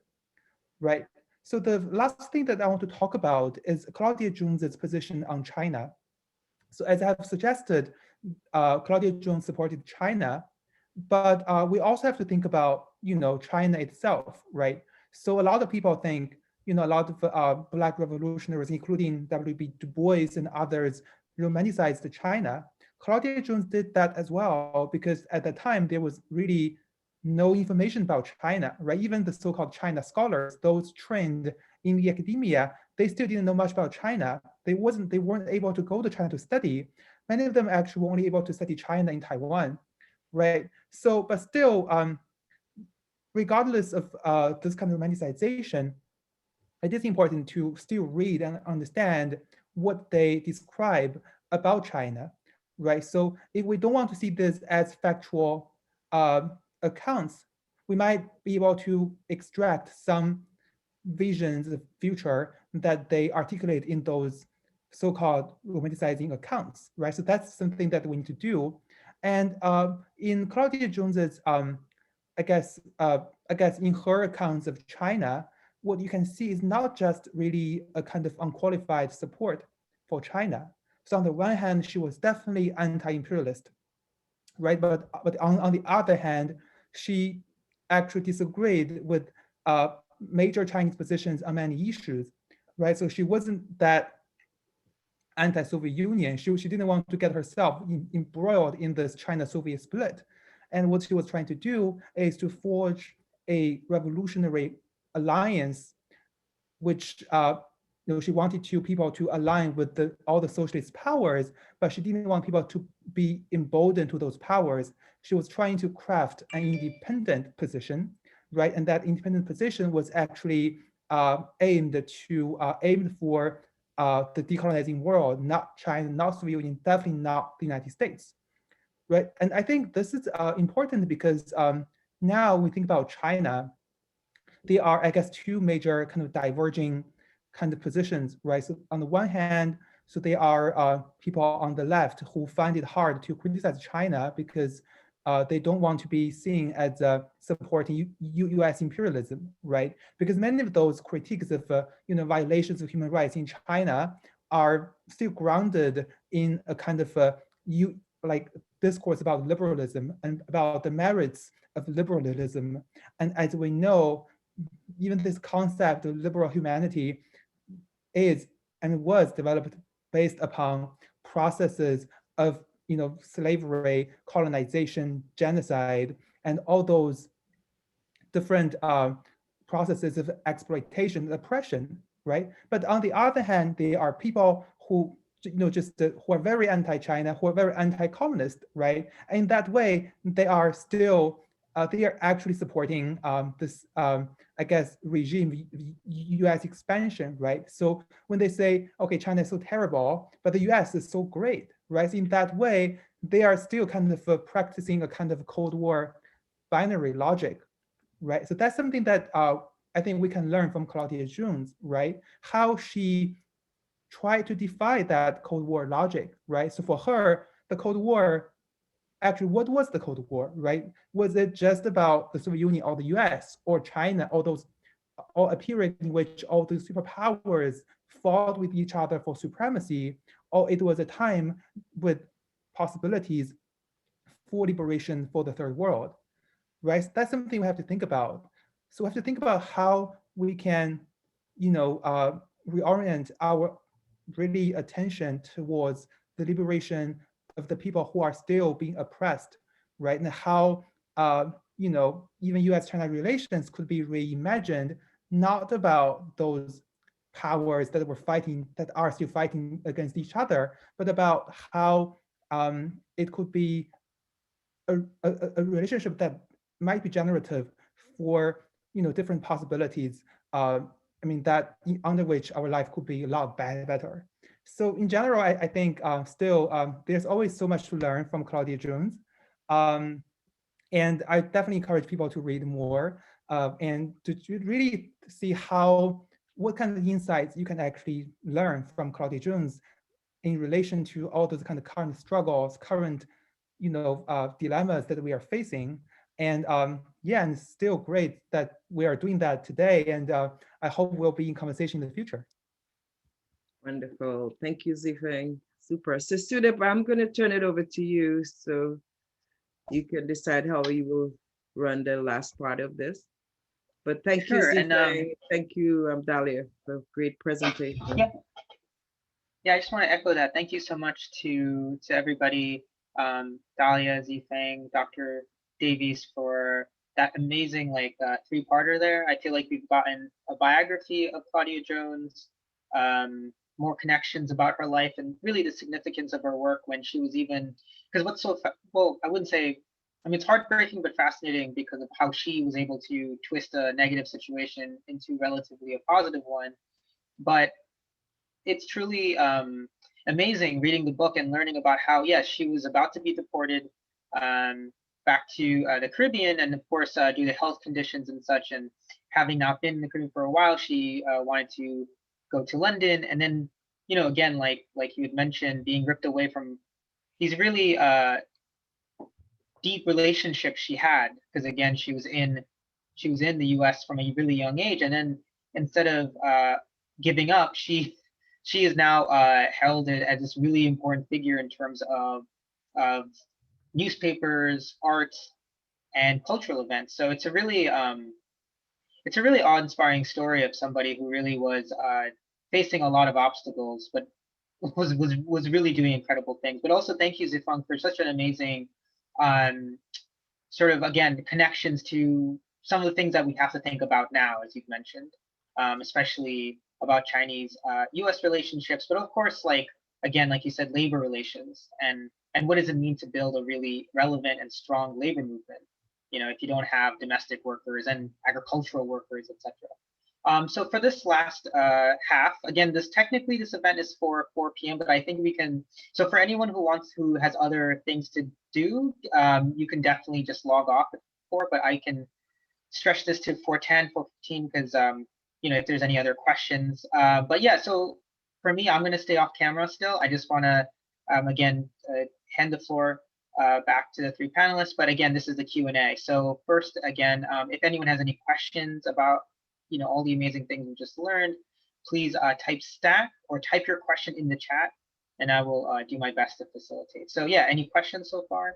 right? So the last thing that I want to talk about is Claudia Jones's position on China. So as I have suggested, Claudia Jones supported China, but we also have to think about, China itself, right? So a lot of people think, a lot of Black revolutionaries, including W.B. Du Bois and others, romanticized China. Claudia Jones did that as well, because at the time there was really no information about China, right? Even the so-called China scholars, those trained in the academia, they still didn't know much about China. They weren't able to go to China to study. Many of them actually were only able to study China in Taiwan, right? So, but still, regardless of this kind of romanticization, it is important to still read and understand what they describe about China, right? So if we don't want to see this as factual accounts, we might be able to extract some visions of future that they articulate in those so-called romanticizing accounts, right? So that's something that we need to do. And in Claudia Jones's, I guess in her accounts of China, what you can see is not just really a kind of unqualified support for China. So on the one hand, she was definitely anti-imperialist, right? But on the other hand, she actually disagreed with major Chinese positions on many issues, right? So she wasn't that anti-Soviet Union. She didn't want to get herself embroiled in this China-Soviet split. And what she was trying to do is to forge a revolutionary alliance, which she wanted people to align with all the socialist powers, but she didn't want people to be emboldened to those powers. She was trying to craft an independent position, right? And that independent position was actually aimed for the decolonizing world, not China, not Soviet Union, definitely not the United States, right? And I think this is important because now we think about China, there are, I guess, two major kind of diverging kind of positions, right? So on the one hand, so there are people on the left who find it hard to criticize China because they don't want to be seen as supporting U.S. imperialism, right? Because many of those critiques of violations of human rights in China are still grounded in a kind of discourse about liberalism and about the merits of liberalism. And as we know, even this concept of liberal humanity is and was developed based upon processes of slavery, colonization, genocide, and all those different processes of exploitation and oppression, right? But on the other hand, there are people who who are very anti-China, who are very anti-communist, right? And in that way, they are still they are actually supporting this, I guess, regime, U.S. expansion, right? So when they say, okay, China is so terrible, but the U.S. is so great, right? So in that way, they are still kind of practicing a kind of Cold War binary logic, right? So that's something that I think we can learn from Claudia Jones, right? How she tried to defy that Cold War logic, right? So for her, the Cold War, actually, what was the Cold War, right? Was it just about the Soviet Union or the US or China, or a period in which all the superpowers fought with each other for supremacy, or it was a time with possibilities for liberation for the third world, right? So that's something we have to think about. So we have to think about how we can, reorient our really attention towards the liberation of the people who are still being oppressed, right? And how, even US-China relations could be reimagined, not about those powers that are still fighting against each other, but about how it could be a relationship that might be generative for different possibilities. That under which our life could be a lot better. So in general, I think still there's always so much to learn from Claudia Jones. And I definitely encourage people to read more and to really see what kind of insights you can actually learn from Claudia Jones in relation to all those kind of current struggles, current, dilemmas that we are facing. And yeah, and it's still great that we are doing that today. And I hope we'll be in conversation in the future. Wonderful. Thank you, Zifeng. Super. So Sudip, I'm going to turn it over to you so you can decide how you will run the last part of this. But thank you, Zifeng. Thank you, Dalia, for a great presentation. Yeah, I just want to echo that. Thank you so much to everybody, Dalia, Zifeng, Dr. Davies, for that amazing three-parter there. I feel like we've gotten a biography of Claudia Jones, more connections about her life, and really the significance of her work when she was even, because what's so, well, I wouldn't say, I mean, it's heartbreaking but fascinating because of how she was able to twist a negative situation into relatively a positive one. But it's truly amazing reading the book and learning about how, yes, she was about to be deported back to the Caribbean, and of course, due to health conditions and such, and having not been in the Caribbean for a while, she wanted to go to London, and then, again, like you had mentioned, being ripped away from these really deep relationships she had, because again, she was in the U.S. from a really young age, and then instead of giving up, she is now held as this really important figure in terms of newspapers, art, and cultural events. So it's a really awe-inspiring story of somebody who really was facing a lot of obstacles, but was really doing incredible things. But also thank you, Zifeng, for such an amazing sort of, again, connections to some of the things that we have to think about now, as you've mentioned, especially about Chinese US relationships, but of course, again, like you said, labor relations, and what does it mean to build a really relevant and strong labor movement, if you don't have domestic workers and agricultural workers, etc. So for this last half, again, this event is for 4 p.m., but I think we can, so for anyone who has other things to do, you can definitely just log off at 4, but I can stretch this to 4:10, 4:15, because if there's any other questions. But yeah, so for me, I'm going to stay off camera still. I just want to, again, hand the floor back to the three panelists. But again, this is the Q&A. So first, again, if anyone has any questions about, all the amazing things we just learned, please type stack or type your question in the chat, and I will do my best to facilitate. So yeah, any questions so far?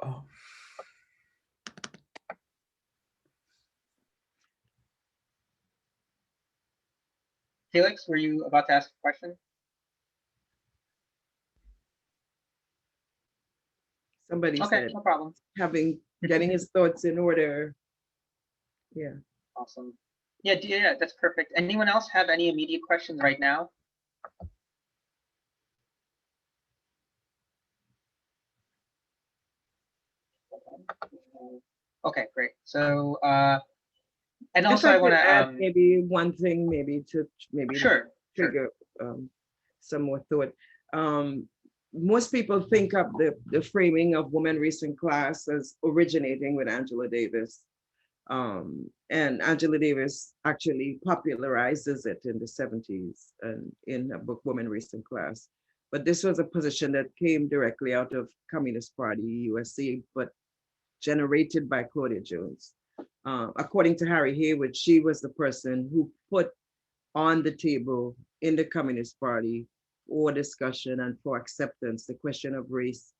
Oh. Felix, were you about to ask a question? Somebody said, no problem. Getting his thoughts in order. Yeah. Awesome. Yeah, that's perfect. Anyone else have any immediate questions right now? Okay, great. So, and also I want to add maybe one thing, sure, trigger some more thought. Most people think of the framing of women, race, and class as originating with Angela Davis. And Angela Davis actually popularizes it in the 70s and in her book, Women, Race, and Class. But this was a position that came directly out of Communist Party, USA, but generated by Claudia Jones. According to Harry Haywood, she was the person who put on the table in the Communist Party for discussion and for acceptance the question of race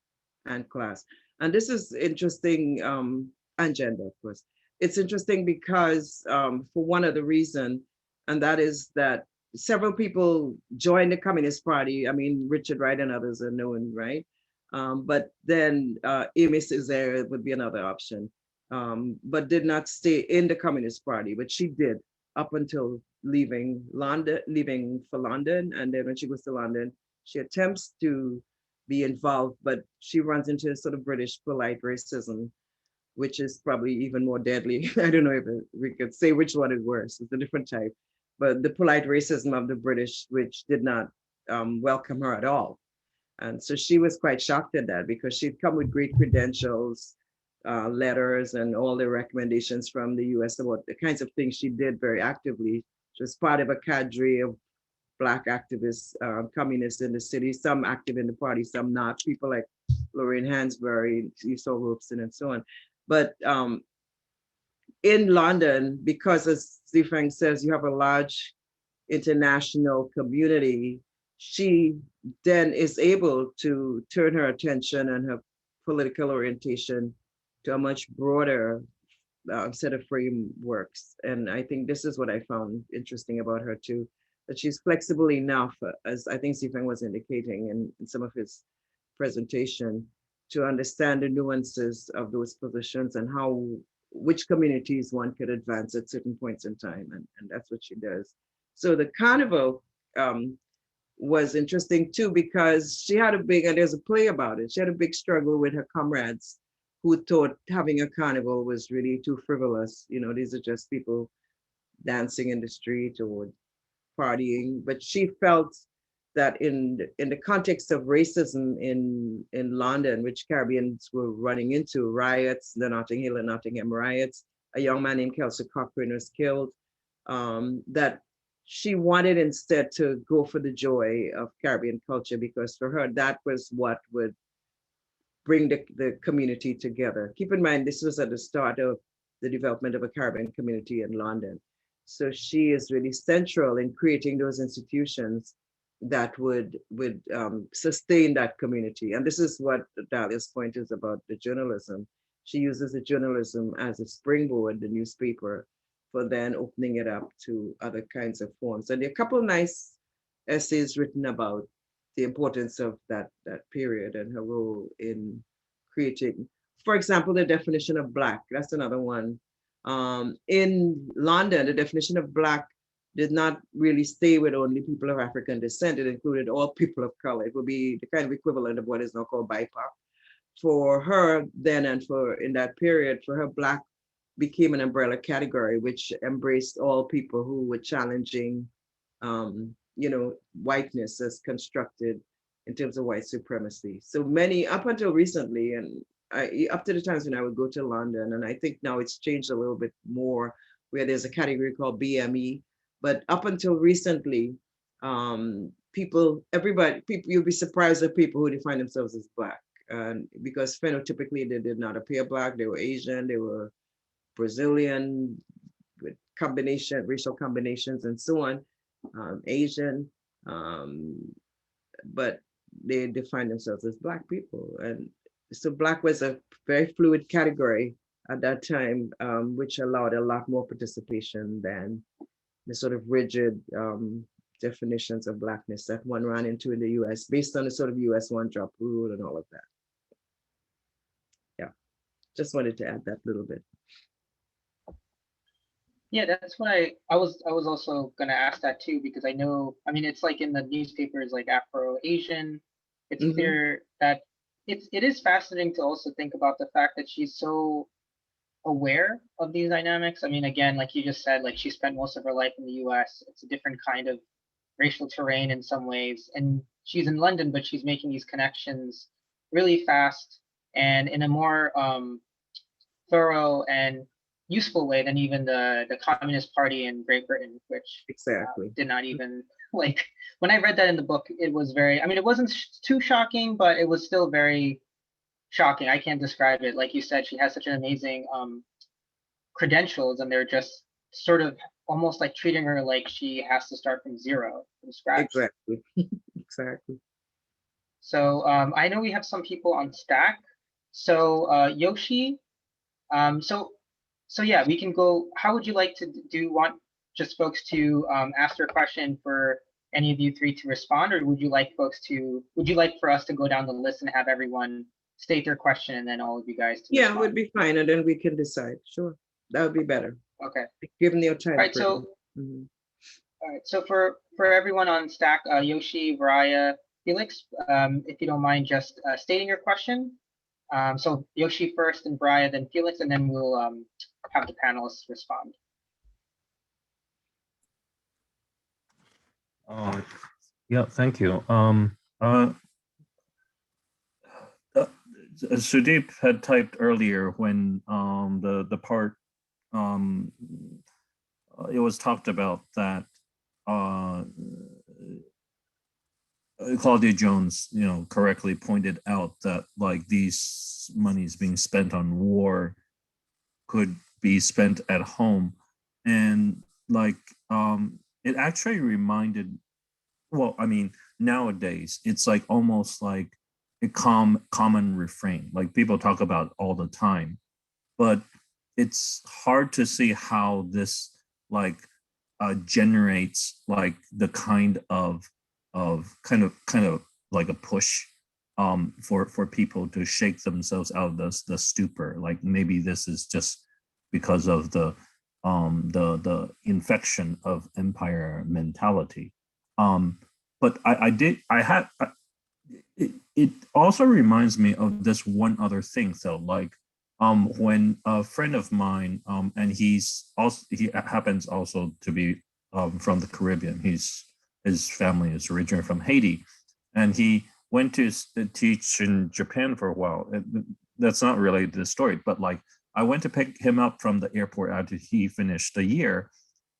and class. And this is interesting, and gender, of course. It's interesting because for one other reason, and that is that several people joined the Communist Party. I mean, Richard Wright and others are known, right? But then Amy Césaire would be another option, but did not stay in the Communist Party, but she did up until leaving for London. And then when she goes to London, she attempts to be involved, but she runs into sort of British polite racism. which is probably even more deadly. I don't know if we could say which one is worse. It's a different type. But the polite racism of the British, which did not welcome her at all. And so she was quite shocked at that because she'd come with great credentials, letters, and all the recommendations from the US about the kinds of things she did very actively. She was part of a cadre of Black activists, communists in the city, some active in the party, some not, people like Lorraine Hansberry, Esau Robeson, and so on. But in London, because as Zifeng says, you have a large international community, she then is able to turn her attention and her political orientation to a much broader set of frameworks. And I think this is what I found interesting about her too, that she's flexible enough, as I think Zifeng was indicating in some of his presentation, to understand the nuances of those positions and how, which communities one could advance at certain points in time. And that's what she does. So the carnival was interesting too, because she had a big, and there's a play about it, she had a big struggle with her comrades who thought having a carnival was really too frivolous. You know, these are just people dancing in the street or partying. But she felt that in the context of racism in London, which Caribbeans were running into, riots, the Notting Hill and Nottingham riots, a young man named Kelsey Cochran was killed, that she wanted instead to go for the joy of Caribbean culture, because for her, that was what would bring the community together. Keep in mind, this was at the start of the development of a Caribbean community in London. So she is really central in creating those institutions that would sustain that community. And this is what Dalia's point is about the journalism. She uses the journalism as a springboard, the newspaper, for then opening it up to other kinds of forms. And there are a couple of nice essays written about the importance of that period and her role in creating, for example, the definition of Black. That's another one. In London, the definition of Black did not really stay with only people of African descent. It included all people of color. It would be the kind of equivalent of what is now called BIPOC. For her then, and for in that period, for her, Black became an umbrella category which embraced all people who were challenging whiteness as constructed in terms of white supremacy. So many, up until recently, and up to the times when I would go to London, and I think now it's changed a little bit more, where there's a category called BME, but up until recently, you'll be surprised at people who define themselves as Black, because phenotypically they did not appear Black, they were Asian, they were Brazilian, with racial combinations and so on, Asian, but they define themselves as Black people. And so Black was a very fluid category at that time, which allowed a lot more participation than the sort of rigid definitions of Blackness that one ran into in the US, based on the sort of US one-drop rule and all of that. Yeah, just wanted to add that little bit. Yeah, that's what I was also gonna ask that too, because I know, I mean, it's like in the newspapers like Afro-Asian, it's clear that it is fascinating to also think about the fact that she's so aware of these dynamics. I mean, again, like you just said, like she spent most of her life in the US. It's a different kind of racial terrain in some ways. And she's in London, but she's making these connections really fast and in a more thorough and useful way than even the Communist Party in Great Britain, which exactly did not even, like, when I read that in the book, it was very, I mean, it wasn't too shocking, but it was still very shocking. I can't describe it. Like you said, she has such an amazing credentials, and they're just sort of almost like treating her like she has to start from zero, from scratch. Exactly. Exactly. So I know we have some people on Stack. So Yoshi, so yeah, we can go. How would you like to do? You want just folks to ask their question for any of you three to respond, or would you like for us to go down the list and have everyone state their question and then all of you guys to respond? It would be fine, and then we can decide. Sure, that would be better. Okay. Given your time. All right. So, all right. So for everyone on Stack, Yoshi, Varaya, Felix, if you don't mind just stating your question, So Yoshi first, and Brian, then Felix, and then we'll have the panelists respond. Yeah, thank you. Sudeep had typed earlier when the part it was talked about that Claudia Jones, correctly pointed out that like these monies being spent on war could be spent at home, and like it actually reminded. Well, I mean, nowadays it's like almost like a common refrain, like people talk about all the time, but it's hard to see how this like generates like the kind of kind of like a push for people to shake themselves out of the stupor. Like maybe this is just because of the infection of empire mentality. But it also reminds me of this one other thing though, like when a friend of mine, and he happens also to be from the Caribbean. His family is originally from Haiti, and he went to teach in Japan for a while. That's not really the story, but like I went to pick him up from the airport after he finished the year,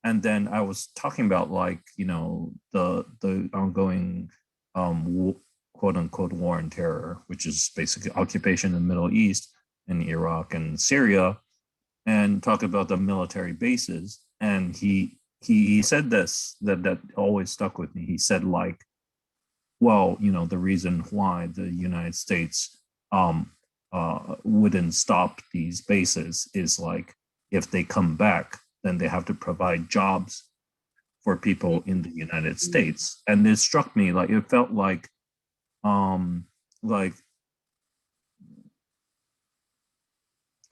and then I was talking about like the ongoing quote unquote war and terror, which is basically occupation in the Middle East, in Iraq and Syria, and talk about the military bases. And he said this that always stuck with me. He said like, well, the reason why the United States wouldn't stop these bases is like if they come back, then they have to provide jobs for people in the United States. And it struck me like it felt like I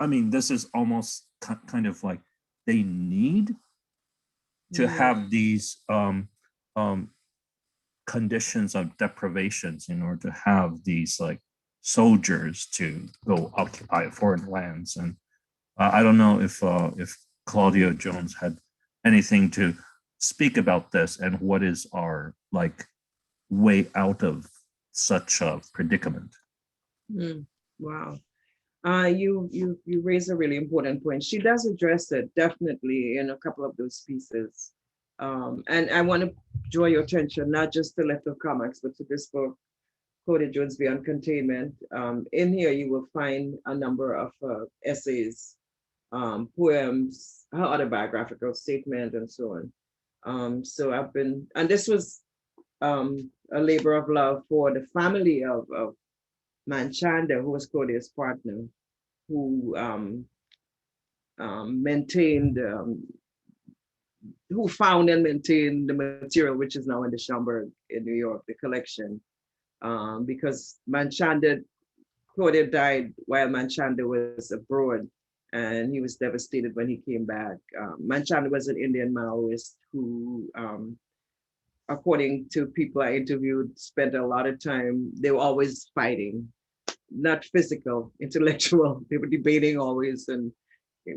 mean, this is almost kind of like they need to have these conditions of deprivations in order to have these like soldiers to go occupy foreign lands. And I don't know if Claudia Jones had anything to speak about this and what is our like way out of such a predicament. Wow. You raise a really important point. She does address it definitely in a couple of those pieces. And I want to draw your attention not just to Left of Karl Marx, but to this book, Claudia Jones Beyond Containment. In here, you will find a number of essays, poems, her autobiographical statement, and so on. So I've been, and this was a labor of love for the family of Manchanda, who was Claudia's partner, who maintained, who found and maintained the material, which is now in the Schomburg in New York, the collection. Because Claudia died while Manchanda was abroad, and he was devastated when he came back. Manchanda was an Indian Maoist who, according to people I interviewed, spent a lot of time, they were always fighting, not physical, intellectual. They were debating always, and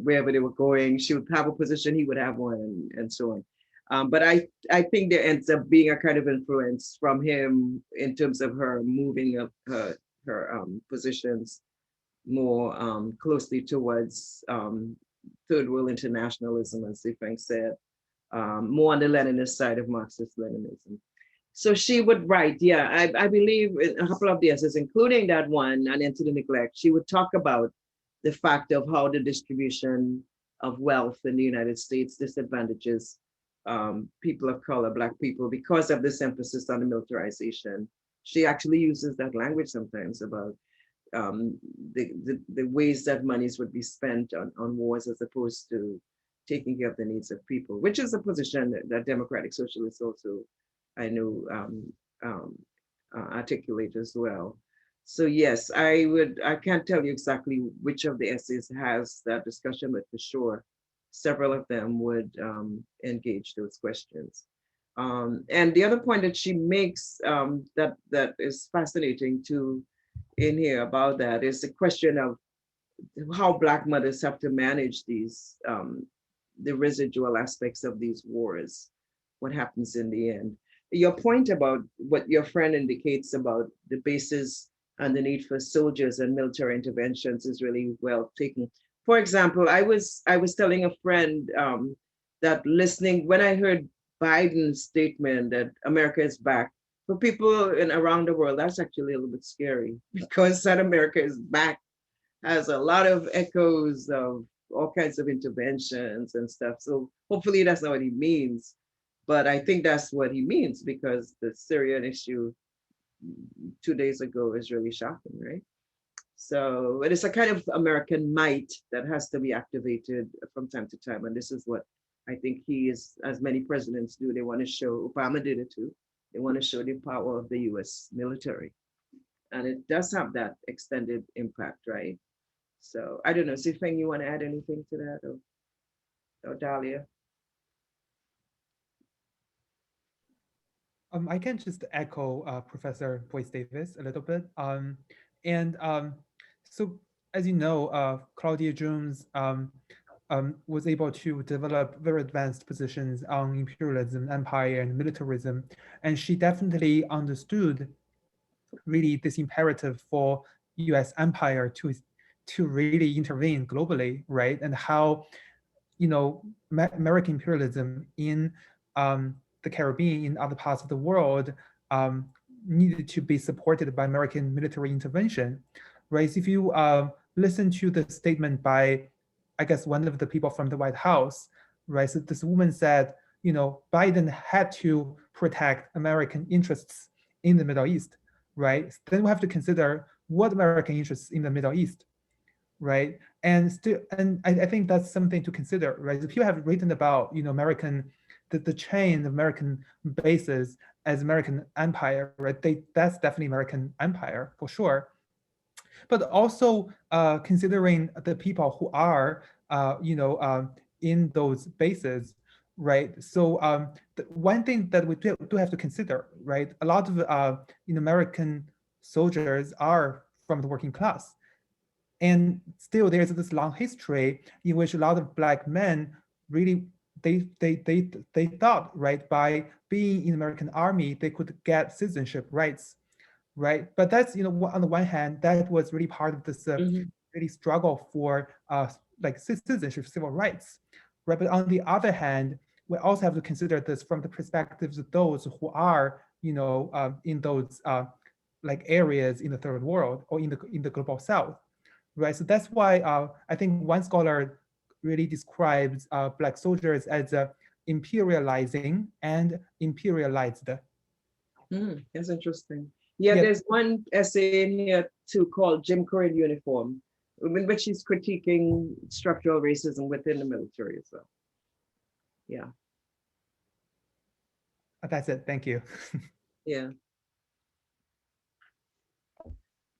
wherever they were going, she would have a position, he would have one, and so on. But I think there ends up being a kind of influence from him in terms of her moving up her positions more closely towards third world internationalism, as Zifeng said, more on the Leninist side of Marxist Leninism. So she would write, yeah, I believe in a couple of the essays, including that one, An End to the Neglect, she would talk about the fact of how the distribution of wealth in the United States disadvantages people of color, Black people, because of this emphasis on the militarization. She actually uses that language sometimes about the ways that monies would be spent on wars as opposed to taking care of the needs of people, which is a position that Democratic Socialists also, I know, articulate as well. So yes, I can't tell you exactly which of the essays has that discussion, but for sure, several of them would engage those questions. And the other point that she makes that is fascinating too in here about that is the question of how Black mothers have to manage these, the residual aspects of these wars, what happens in the end. Your point about what your friend indicates about the basis and the need for soldiers and military interventions is really well taken. For example, I was telling a friend that listening, when I heard Biden's statement that America is back, for people around the world, that's actually a little bit scary because that America is back has a lot of echoes of all kinds of interventions and stuff. So hopefully that's not what he means. But I think that's what he means because the Syrian issue 2 days ago is really shocking, right? So it is a kind of American might that has to be activated from time to time. And this is what I think he is, as many presidents do, they want to show, Obama did it too, they want to show the power of the US military. And it does have that extended impact, right? So I don't know, Sifeng, you want to add anything to that, or Dalia? I can just echo Professor Boyce Davies a little bit. So as you know, Claudia Jones was able to develop very advanced positions on imperialism, empire, and militarism. And she definitely understood really this imperative for US empire to really intervene globally, right? And how, American imperialism in the Caribbean, in other parts of the world, needed to be supported by American military intervention, right? If you listen to the statement by, I guess, one of the people from the White House, right? So this woman said, Biden had to protect American interests in the Middle East, right? Then we have to consider what American interests in the Middle East, right? And I think that's something to consider, right? People have written about, the chain of American bases as American empire, right? That's definitely American empire for sure. But also considering the people who are, in those bases, right? So the one thing that we do have to consider, right? A lot of American soldiers are from the working class. And still there's this long history in which a lot of Black men really, they thought, right, by being in the American army, they could get citizenship rights, right? But that's, on the one hand, that was really part of this really struggle for like citizenship, civil rights, right? But on the other hand, we also have to consider this from the perspectives of those who are, in those like areas in the third world or in the global south, right? So that's why I think one scholar really describes Black soldiers as imperializing and imperialized. That's interesting. Yeah, Yeah. there's one essay in here too called Jim Crow in Uniform, in which he's critiquing structural racism within the military as well. Yeah. That's it. Thank you. Yeah.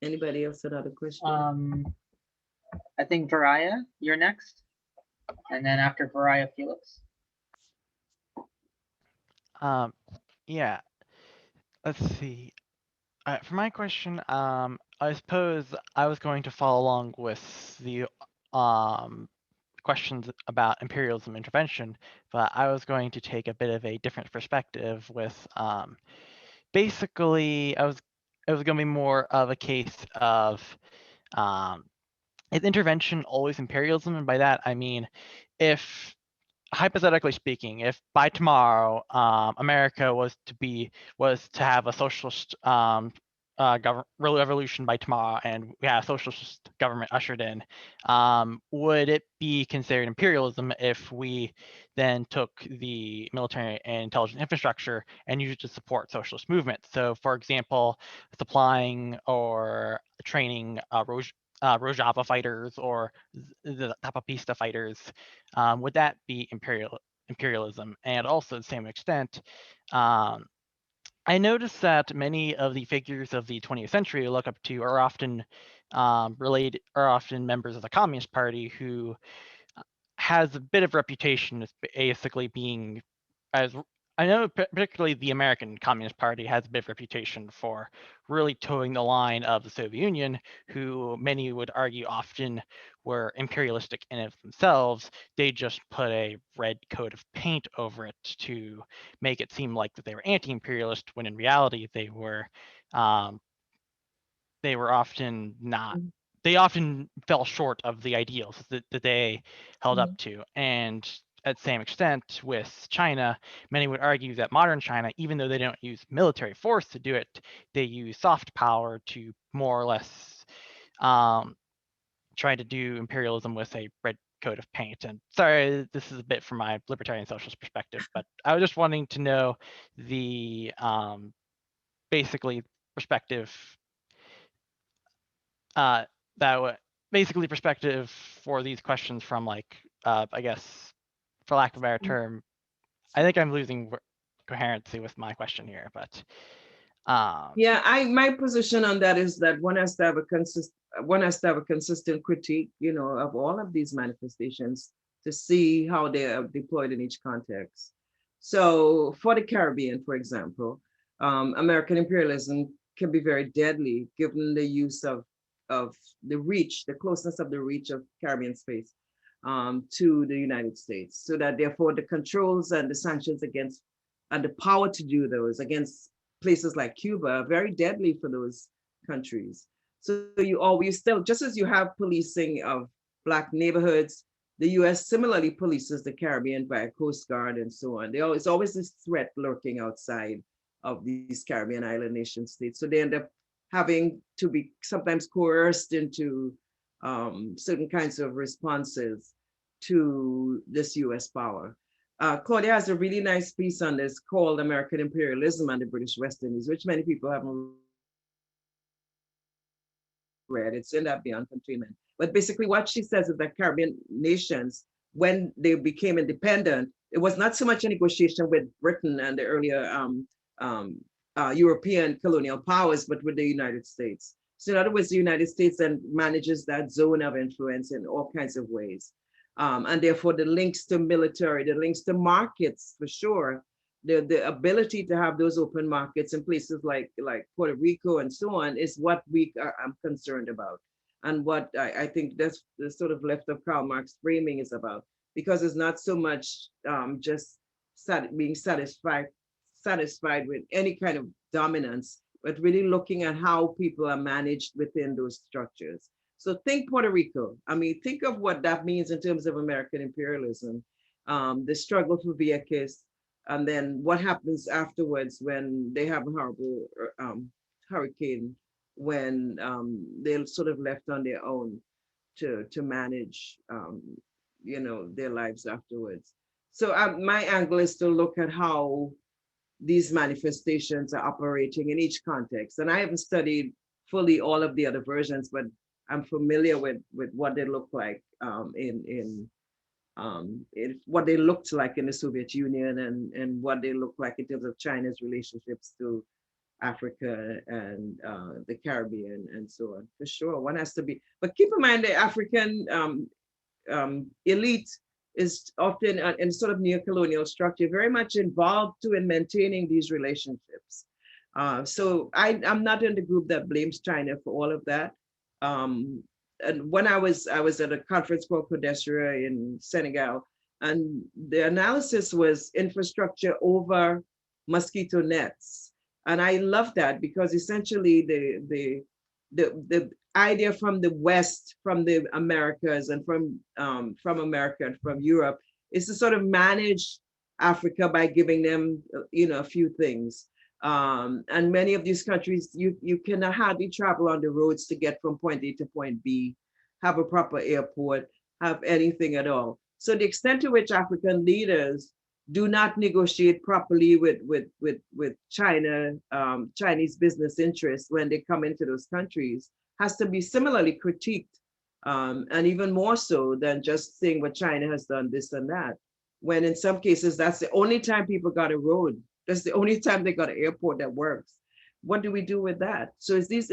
Anybody else another question? I think Varaya, you're next. And then after Varaya, Felix. Yeah, let's see. For my question, I suppose I was going to follow along with the questions about imperialism intervention, but I was going to take a bit of a different perspective with basically it was going to be more of a case of is intervention always imperialism? And by that I mean, if hypothetically speaking, if by tomorrow America was to have a socialist revolution by tomorrow, and we have a socialist government ushered in, would it be considered imperialism if we then took the military and intelligence infrastructure and used it to support socialist movements? So, for example, supplying or training Rojava fighters or the Zapatista fighters, would that be imperialism? And also, to the same extent, I noticed that many of the figures of the 20th century I look up to are often members of the Communist Party, who has a bit of reputation as basically being as I know particularly the American Communist Party has a bit of reputation for really towing the line of the Soviet Union, who many would argue often were imperialistic in of themselves. They just put a red coat of paint over it to make it seem like that they were anti-imperialist, when in reality they were often not. They often fell short of the ideals that they held up to. And at the same extent with China, many would argue that modern China, even though they don't use military force to do it, they use soft power to more or less try to do imperialism with a red coat of paint. And sorry, this is a bit from my libertarian socialist perspective, but I was just wanting to know the basically perspective basically perspective for these questions from like I guess, for lack of a better term, I think I'm losing coherency with my question here, but yeah, my position on that is that one has to have a consistent critique, you know, of all of these manifestations to see how they are deployed in each context. So for the Caribbean, for example, American imperialism can be very deadly given the use of the reach, the closeness of the reach of Caribbean space to the United States, so that therefore the controls and the sanctions against and the power to do those against places like Cuba are very deadly for those countries. So you still, just as you have policing of Black neighborhoods, the US similarly polices the Caribbean by a Coast Guard and so on. It's always this threat lurking outside of these Caribbean island nation states. So they end up having to be sometimes coerced into certain kinds of responses to this US power. Claudia has a really nice piece on this called American Imperialism and the British West Indies, which many people haven't read. It's in that Beyond Containment. But basically what she says is that Caribbean nations, when they became independent, it was not so much a negotiation with Britain and the earlier European colonial powers, but with the United States. So in other words, the United States then manages that zone of influence in all kinds of ways. And therefore the links to military, the links to markets for sure, the ability to have those open markets in places like Puerto Rico and so on is what I'm concerned about. And what I think that's the sort of Left of Karl Marx framing is about, because it's not so much just being satisfied with any kind of dominance, but really looking at how people are managed within those structures. So think Puerto Rico. I mean, think of what that means in terms of American imperialism, the struggle for Vieques, and then what happens afterwards when they have a horrible hurricane, when they're sort of left on their own to manage, you know, their lives afterwards. So my angle is to look at how these manifestations are operating in each context. And I haven't studied fully all of the other versions, but I'm familiar with what they look like in what they looked like in the Soviet Union and what they look like in terms of China's relationships to Africa and the Caribbean and so on. For sure, one has to be, but keep in mind the African elite is often in sort of neo-colonial structure, very much involved too in maintaining these relationships. So I'm not in the group that blames China for all of that. And when I was at a conference called Codesra in Senegal, and the analysis was infrastructure over mosquito nets. And I love that because essentially the idea from the West, from the Americas and from America and from Europe is to sort of manage Africa by giving them, you know, a few things. And many of these countries, you can hardly travel on the roads to get from point A to point B, have a proper airport, have anything at all. So the extent to which African leaders do not negotiate properly with China, Chinese business interests when they come into those countries has to be similarly critiqued, and even more so than just saying what China has done this and that, when in some cases that's the only time people got a road. That's the only time they got an airport that works. What do we do with that? So it's these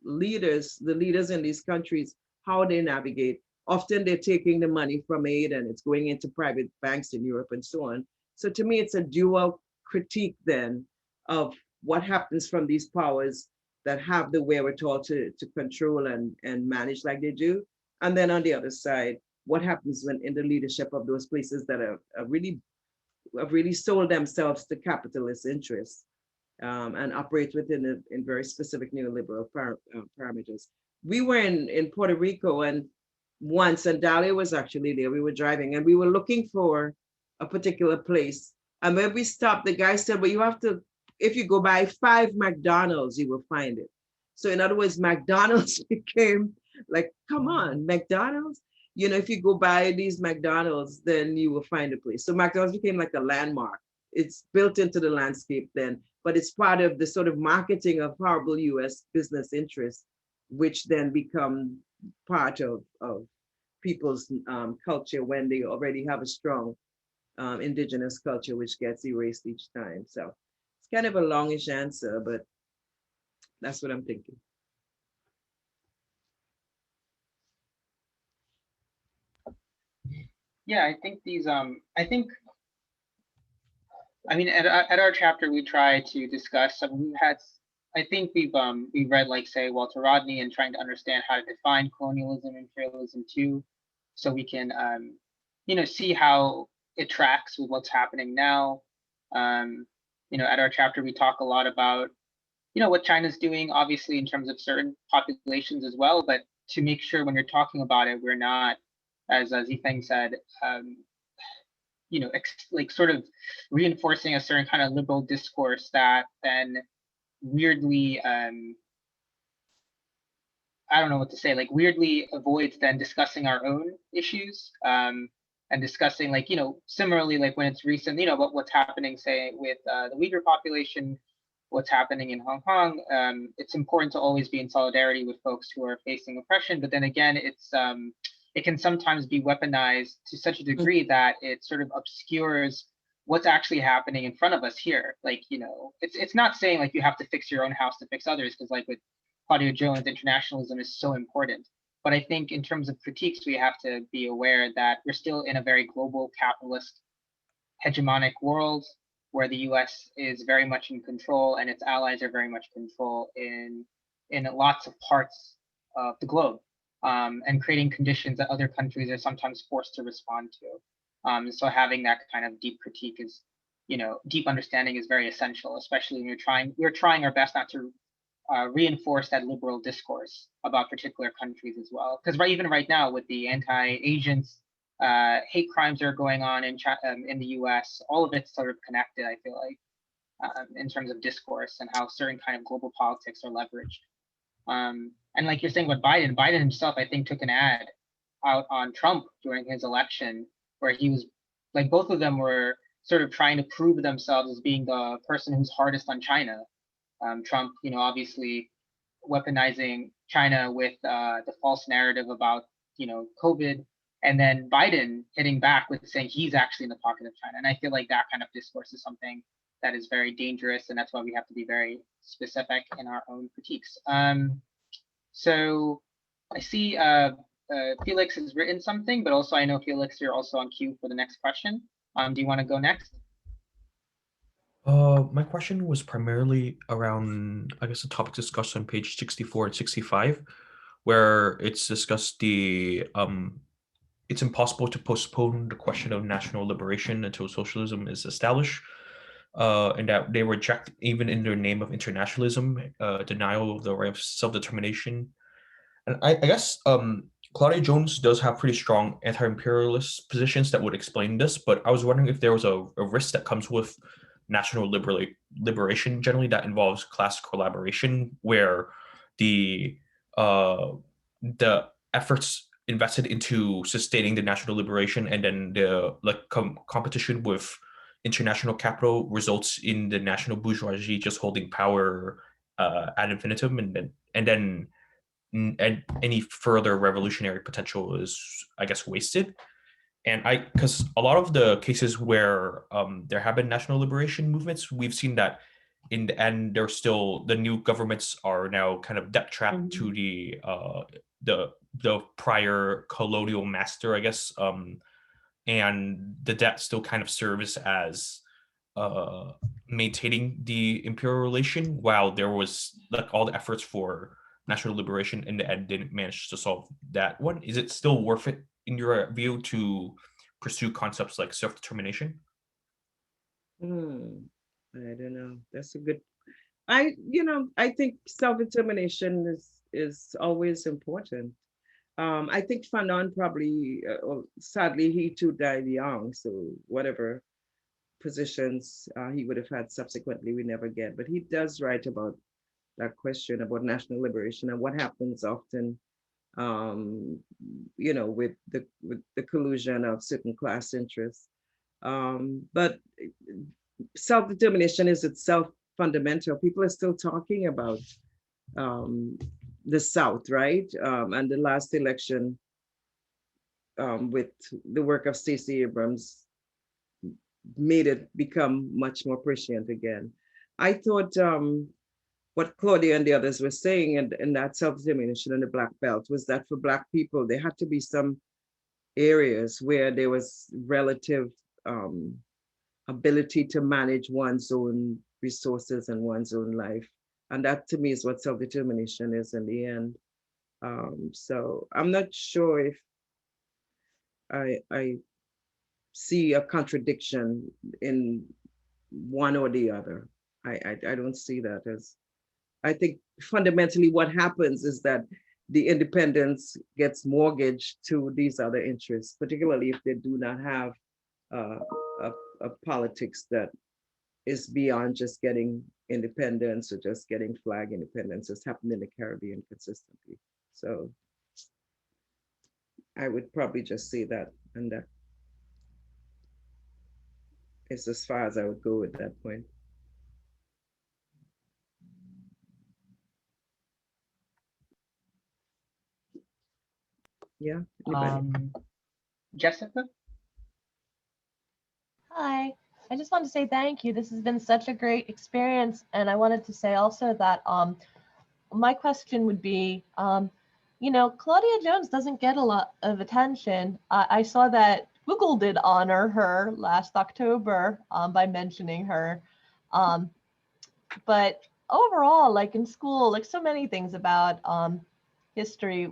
leaders, the leaders in these countries, how they navigate. Often they're taking the money from aid and it's going into private banks in Europe and so on. So to me, it's a dual critique then of what happens from these powers that have the wherewithal to control and manage like they do. And then on the other side, what happens when in the leadership of those places that have really sold themselves to capitalist interests and operate within in very specific neoliberal parameters. We were in Puerto Rico and Dalia was actually there. We were driving and we were looking for a particular place. And when we stopped, the guy said, well, you have to, if you go by 5 McDonald's, you will find it. So in other words, McDonald's became like, come on, McDonald's? You know, if you go by these McDonald's, then you will find a place. So McDonald's became like a landmark. It's built into the landscape then, but it's part of the sort of marketing of horrible US business interests, which then become part of people's culture when they already have a strong indigenous culture, which gets erased each time. So it's kind of a longish answer, but that's what I'm thinking. Yeah, I think these, I mean, at our chapter, we try to discuss, we've had, I think we've read, like, say, Walter Rodney and trying to understand how to define colonialism, imperialism too, so we can, you know, see how it tracks with what's happening now. You know, at our chapter, we talk a lot about, you know, what China's doing, obviously, in terms of certain populations as well, but to make sure when you're talking about it, we're not, as Zifeng said, you know, like sort of reinforcing a certain kind of liberal discourse that then weirdly, I don't know what to say, like weirdly avoids then discussing our own issues and discussing, like, you know, similarly, like when it's recent, you know, about what's happening, say, with the Uyghur population, what's happening in Hong Kong. It's important to always be in solidarity with folks who are facing oppression, but then again, it's it can sometimes be weaponized to such a degree that it sort of obscures what's actually happening in front of us here. Like, you know, it's not saying like you have to fix your own house to fix others, because like with Claudia Jones, internationalism is so important. But I think in terms of critiques, we have to be aware that we're still in a very global capitalist hegemonic world where the US is very much in control and its allies are very much in control in lots of parts of the globe. And creating conditions that other countries are sometimes forced to respond to. So having that kind of deep critique is, you know, deep understanding is very essential, especially when we're trying our best not to reinforce that liberal discourse about particular countries as well. Because even right now with the anti-Asian hate crimes that are going on in the US, all of it's sort of connected, I feel like, in terms of discourse and how certain kind of global politics are leveraged. And like you're saying with Biden himself, I think, took an ad out on Trump during his election, where he was like, both of them were sort of trying to prove themselves as being the person who's hardest on China. Trump, you know, obviously weaponizing China with the false narrative about, you know, COVID, and then Biden hitting back with saying he's actually in the pocket of China. And I feel like that kind of discourse is something that is very dangerous, and that's why we have to be very specific in our own critiques. So I see Felix has written something, but also I know Felix, you're also on cue for the next question. Do you want to go next? My question was primarily around, I guess, the topic discussed on page 64 and 65, where it's discussed the it's impossible to postpone the question of national liberation until socialism is established, and that they reject, even in the name of internationalism, denial of the right of self-determination. And I guess Claudia Jones does have pretty strong anti-imperialist positions that would explain this, but I was wondering if there was a risk that comes with national liberation generally that involves class collaboration, where the efforts invested into sustaining the national liberation and then the competition with international capital results in the national bourgeoisie just holding power ad infinitum, and then any further revolutionary potential is, I guess, wasted. And because a lot of the cases where there have been national liberation movements, we've seen that in the end, there's still, the new governments are now kind of debt trapped to the prior colonial master, I guess. and the debt still kind of serves as maintaining the imperial relation, while there was like all the efforts for national liberation in the end didn't manage to solve that one. Is it still worth it in your view to pursue concepts like self-determination? I don't know. That's a good. I think self-determination is always important. I think Fanon probably, sadly, he too died young. So whatever positions he would have had subsequently, we never get. But he does write about that question about national liberation and what happens often, with the collusion of certain class interests. But self-determination is itself fundamental. People are still talking about the South, right? And the last election with the work of Stacey Abrams made it become much more prescient again. I thought what Claudia and the others were saying in that self-determination in the Black Belt was that for Black people, there had to be some areas where there was relative ability to manage one's own resources and one's own life. And that to me is what self-determination is in the end. So I'm not sure if I see a contradiction in one or the other. I don't see that as, I think fundamentally what happens is that the independence gets mortgaged to these other interests, particularly if they do not have a politics that is beyond just getting independence or just getting flag independence. It's happened in the Caribbean consistently. So I would probably just say that, and that is as far as I would go at that point. Yeah, anybody? Jessica? Hi, I just wanted to say thank you. This has been such a great experience. And I wanted to say also that my question would be, Claudia Jones doesn't get a lot of attention. I saw that Google did honor her last October by mentioning her. But overall, like in school, like so many things about history,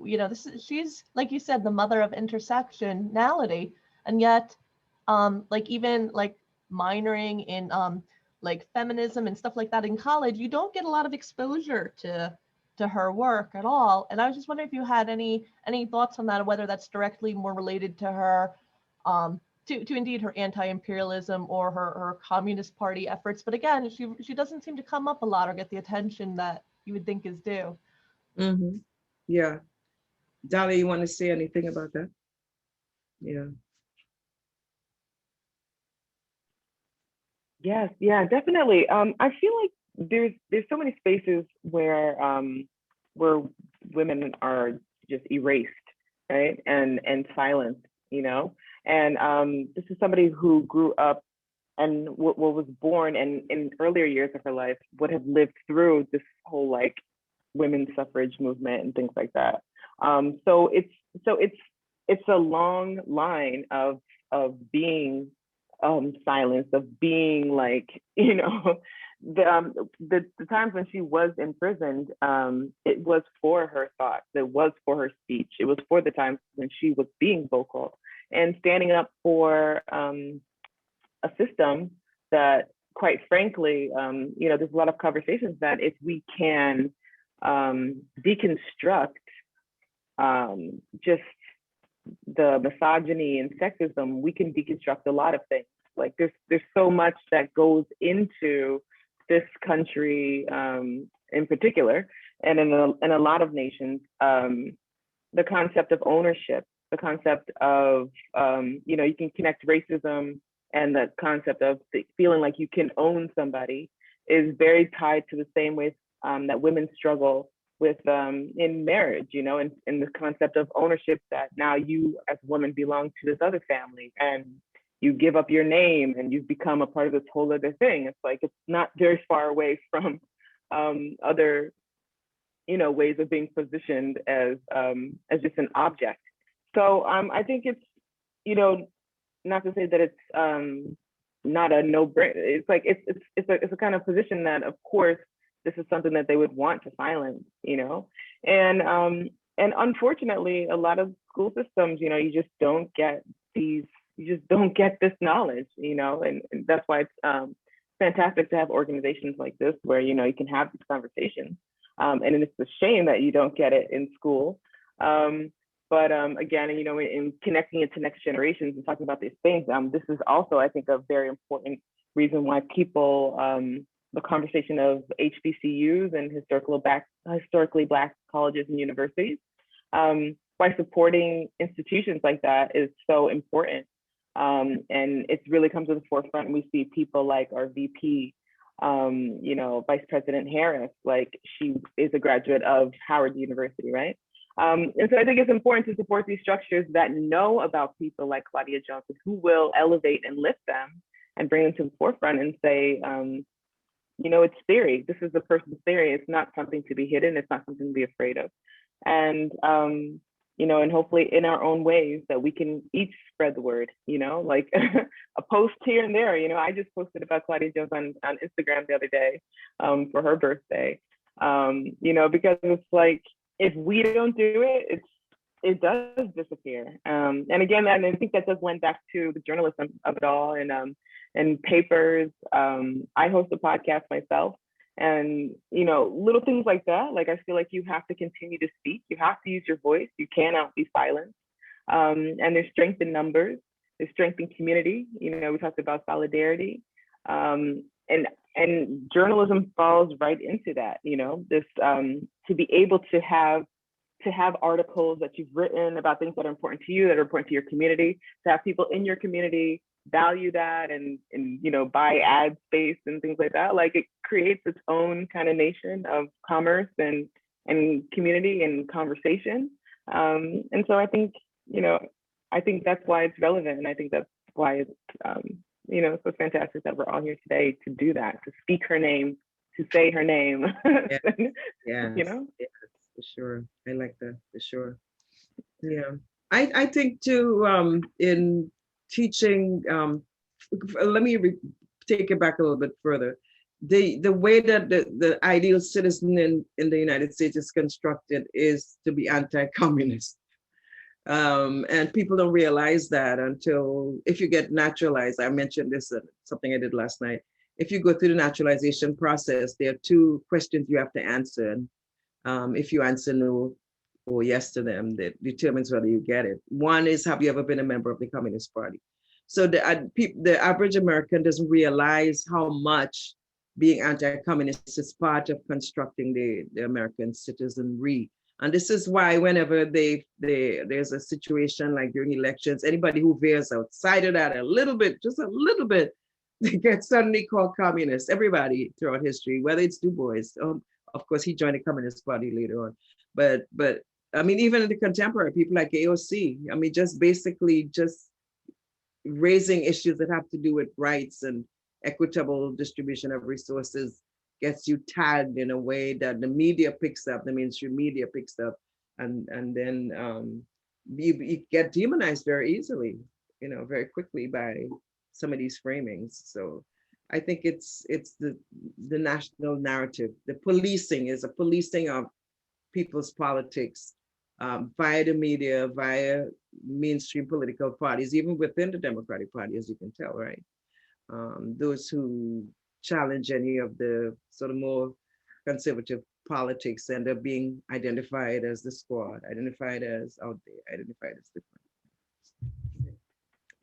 she's, like you said, the mother of intersectionality. And yet, even minoring in like feminism and stuff like that in college, you don't get a lot of exposure to her work at all. And I was just wondering if you had any thoughts on that, or whether that's directly more related to her, to indeed her anti-imperialism or her Communist Party efforts. But again, she doesn't seem to come up a lot or get the attention that you would think is due. Mm-hmm. Yeah. Dalia, you want to say anything about that? Yeah. Yes, yeah, definitely. I feel like there's so many spaces where women are just erased, right, and silenced, And this is somebody who grew up and was born, and in earlier years of her life would have lived through this whole like women's suffrage movement and things like that. So it's a long line of being silenced, of being like, the times when she was imprisoned, it was for her thoughts, it was for her speech, it was for the times when she was being vocal and standing up for a system that, quite frankly, there's a lot of conversations that if we can deconstruct just the misogyny and sexism, we can deconstruct a lot of things. Like there's so much that goes into this country in particular, and in a lot of nations, the concept of ownership, the concept of you can connect racism and the concept of feeling like you can own somebody is very tied to the same ways that women struggle with in marriage, and the concept of ownership, that now you as a woman belong to this other family and you give up your name and you've become a part of this whole other thing. It's like, it's not very far away from other, ways of being positioned as just an object. So I think it's, not to say that it's not a no-brainer. It's like it's a kind of position that, of course, this is something that they would want to silence, you know, and unfortunately, a lot of school systems, you know, you just don't get this knowledge, you know, and that's why it's fantastic to have organizations like this where, you know, you can have these conversations, and it's a shame that you don't get it in school. But again, you know, in connecting it to next generations and talking about these things, this is also, I think, a very important reason why people, the conversation of HBCUs and historically Black colleges and universities, why supporting institutions like that is so important. And it really comes to the forefront, and we see people like our VP, you know, Vice President Harris, like she is a graduate of Howard University, right? And so I think it's important to support these structures that know about people like Claudia Jones, who will elevate and lift them and bring them to the forefront and say, you know, it's theory. This is the person's theory. It's not something to be hidden. It's not something to be afraid of. And, you know, and hopefully in our own ways that we can each spread the word, you know, like a post here and there. You know, I just posted about Claudia Jones on Instagram the other day for her birthday, you know, because it's like, if we don't do it, it does disappear. And again, and I think that does lend back to the journalism of it all, and papers. I host a podcast myself, and you know, little things like that. Like, I feel like you have to continue to speak. You have to use your voice. You cannot be silent. And there's strength in numbers. There's strength in community. You know, we talked about solidarity. And journalism falls right into that, you know, this to be able to have articles that you've written about things that are important to you, that are important to your community, to have people in your community value that and you know, buy ad space and things like that. Like, it creates its own kind of nation of commerce and community and conversation. And so I think, you know, I think that's why it's relevant, and I think that's why it's you know, so fantastic that we're all here today to do that, to speak her name, to say her name. Yeah, you know? yes, for sure. I like that, for sure. Yeah. I think too, in teaching, let me take it back a little bit further. The way that the ideal citizen in the United States is constructed is to be anti-communist. And people don't realize that until, if you get naturalized. I mentioned this, something I did last night. If you go through the naturalization process, there are two questions you have to answer. And if you answer no or yes to them, that determines whether you get it. One is, have you ever been a member of the Communist Party? So the average American doesn't realize how much being anti-communist is part of constructing the American citizenry. And this is why whenever there's a situation like during elections, anybody who veers outside of that a little bit, just a little bit, they get suddenly called communists. Everybody throughout history, whether it's Du Bois, of course he joined the Communist Party later on, but I mean, even in the contemporary, people like AOC, I mean, just basically just raising issues that have to do with rights and equitable distribution of resources gets you tagged in a way that the media picks up, the mainstream media picks up, and then you get demonized very easily, you know, very quickly by some of these framings. So I think it's the national narrative. The policing is a policing of people's politics via the media, via mainstream political parties, even within the Democratic Party, as you can tell, right? Those who challenge any of the sort of more conservative politics end up being identified as the squad, identified as out there, identified as different.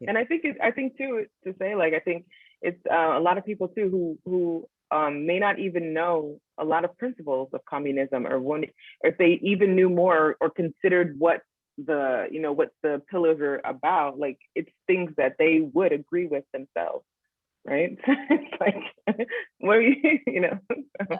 Yeah. And I think too, to say, like, I think it's a lot of people too who may not even know a lot of principles of communism, or if they even knew more or considered what the pillars are about. Like, it's things that they would agree with themselves, right? It's like, what are you know? Yeah.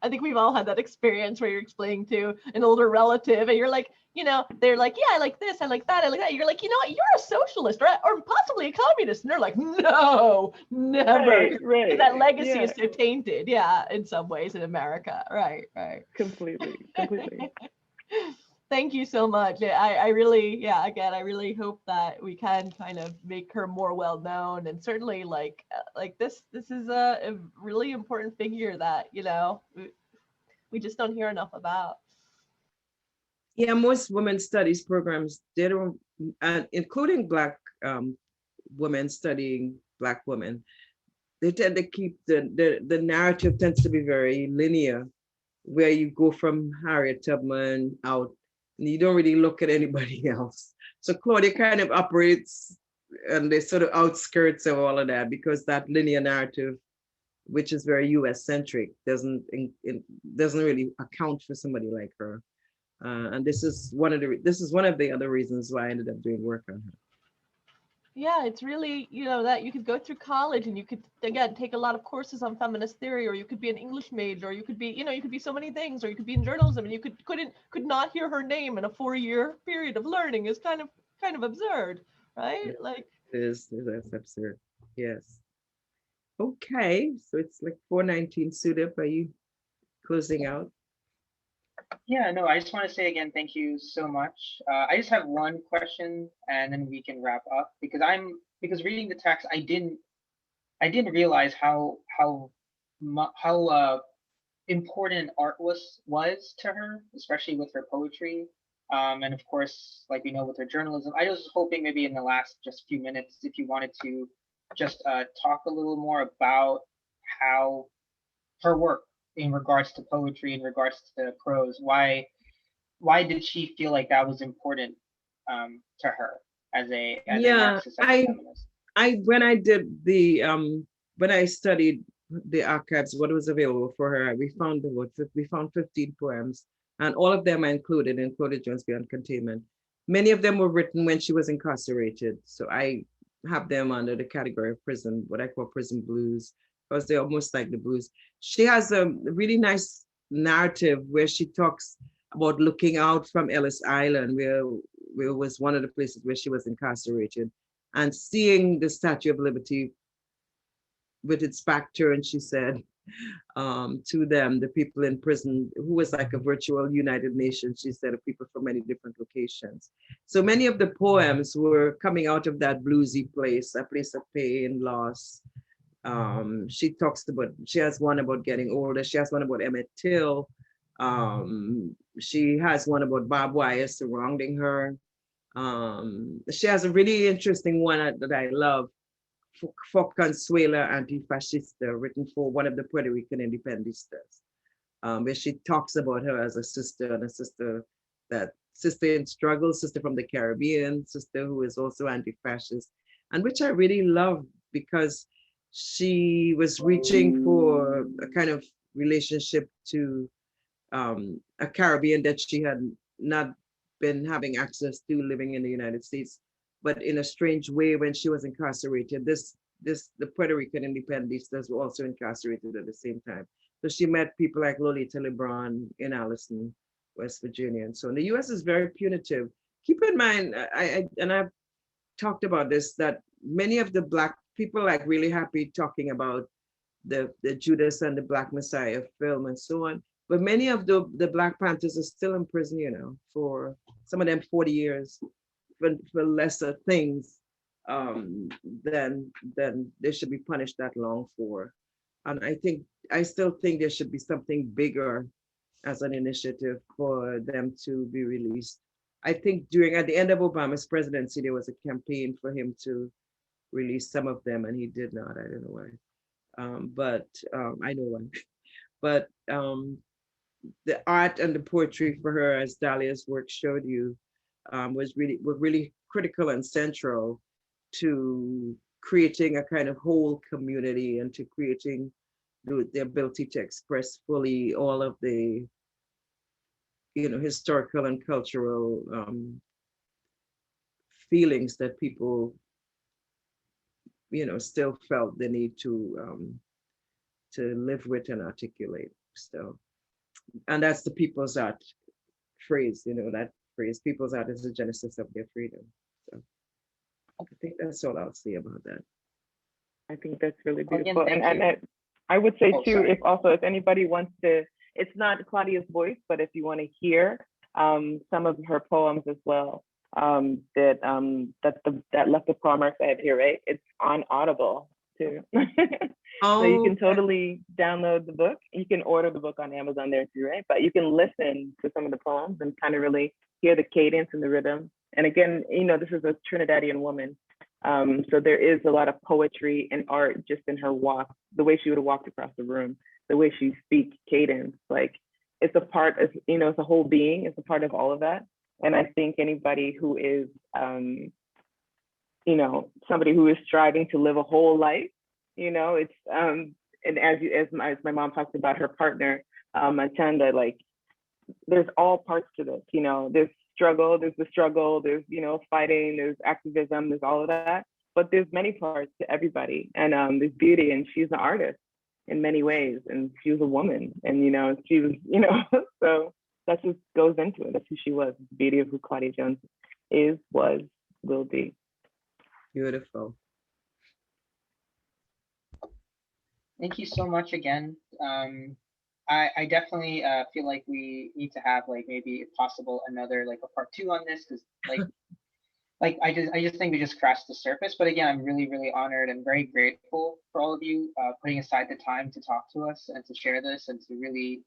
I think we've all had that experience where you're explaining to an older relative and you're like, you know, they're like, yeah, I like this, I like that, I like that. You're like, you know what, you're a socialist, right? Or possibly a communist. And they're like, no, never. Right. That legacy is so tainted, yeah, in some ways in America. Right. Completely. Thank you so much. I really, yeah, again, I really hope that we can kind of make her more well known, and certainly like this is a really important figure that, you know, we just don't hear enough about. Yeah, most women's studies programs, they don't, including Black women studying Black women, they tend to keep the narrative tends to be very linear, where you go from Harriet Tubman out and you don't really look at anybody else. So Claudia kind of operates on the sort of outskirts of all of that, because that linear narrative, which is very US centric, doesn't really account for somebody like her. And this is one of the other reasons why I ended up doing work on her. Yeah, it's really, you know, that you could go through college and you could, again, take a lot of courses on feminist theory, or you could be an English major, or you could be, you know, you could be so many things, or you could be in journalism, and you could not hear her name in a 4-year period of learning. Is kind of absurd, right? Like, That's absurd. Yes. Okay, so it's like 4:19. Sudip, are you closing out? Yeah, no, I just want to say again, thank you so much. I just have one question, and then we can wrap up, because reading the text, I didn't realize how important art was to her, especially with her poetry, and of course, like we know, with her journalism. I was hoping maybe in the last just few minutes, if you wanted to just talk a little more about how her work in regards to poetry, in regards to prose, why did she feel like that was important to her as a Marxist, as a feminist? When I did the when I studied the archives, what was available for her, we found 15 poems, and all of them are included in Claudia Jones Beyond Containment. Many of them were written when she was incarcerated, so I have them under the category of prison, what I call prison blues, because they're almost like the blues. She has a really nice narrative where she talks about looking out from Ellis Island, where was one of the places where she was incarcerated, and seeing the Statue of Liberty with its back turned, she said, to them, the people in prison, who was like a virtual United Nations, she said, of people from many different locations. So many of the poems were coming out of that bluesy place, a place of pain, loss. She has one about getting older. She has one about Emmett Till. She has one about barbed wire surrounding her. She has a really interesting one that I love, for Consuela Antifascista, written for one of the Puerto Rican independistas, where she talks about her as a sister, and a sister in struggle, sister from the Caribbean, sister who is also anti-fascist, and which I really love, because she was reaching for a kind of relationship to a Caribbean that she had not been having access to living in the United States. But in a strange way, when she was incarcerated, the Puerto Rican independistas were also incarcerated at the same time. So she met people like Lolita Lebron in Allison, West Virginia, and so on. The US is very punitive. Keep in mind, I've talked about this, that many of the Black people like really happy talking about the Judas and the Black Messiah film and so on. But many of the Black Panthers are still in prison, you know, for some of them 40 years. For lesser things, then they should be punished that long for. And I still think there should be something bigger as an initiative for them to be released. I think at the end of Obama's presidency, there was a campaign for him to release some of them, and he did not. I don't know why, but I know why. But the art and the poetry for her, as Dalia's work showed you, were really critical and central to creating a kind of whole community, and to creating the ability to express fully all of the, you know, historical and cultural feelings that people, you know, still felt the need to live with and articulate. So, and that's the people's art phrase, you know, that phrase, people's art is the genesis of their freedom. So I think that's all I'll say about that. I think that's really Well, again, beautiful. thank you. And I would say Oh, too, sorry. if anybody wants to, it's not Claudia's voice, but if you want to hear some of her poems as well. That Left of Karl Marx I have here, right? It's on Audible too. So you can totally download the book. You can order the book on Amazon there too, right? But you can listen to some of the poems and kind of really hear the cadence and the rhythm. And again, this is a Trinidadian woman. So there is a lot of poetry and art just in her walk, the way she would have walked across the room, the way she speaks, cadence, like it's a part of, it's a whole being, it's a part of all of that. And I think anybody who is, somebody who is striving to live a whole life, it's, and as my mom talked about her partner, Matanda, like there's all parts to this, there's struggle, there's the struggle, there's, fighting, there's activism, there's all of that, but there's many parts to everybody. And there's beauty, and she's an artist in many ways, and she was a woman, and, she was, so that just goes into it. That's who she was. The beauty of who Claudia Jones is, was, will be. Beautiful. Thank you so much again. I definitely feel like we need to have like maybe if possible another like a part 2 on this, because like I just think we just scratched the surface. But again, I'm really, really honored and very grateful for all of you putting aside the time to talk to us and to share this and to really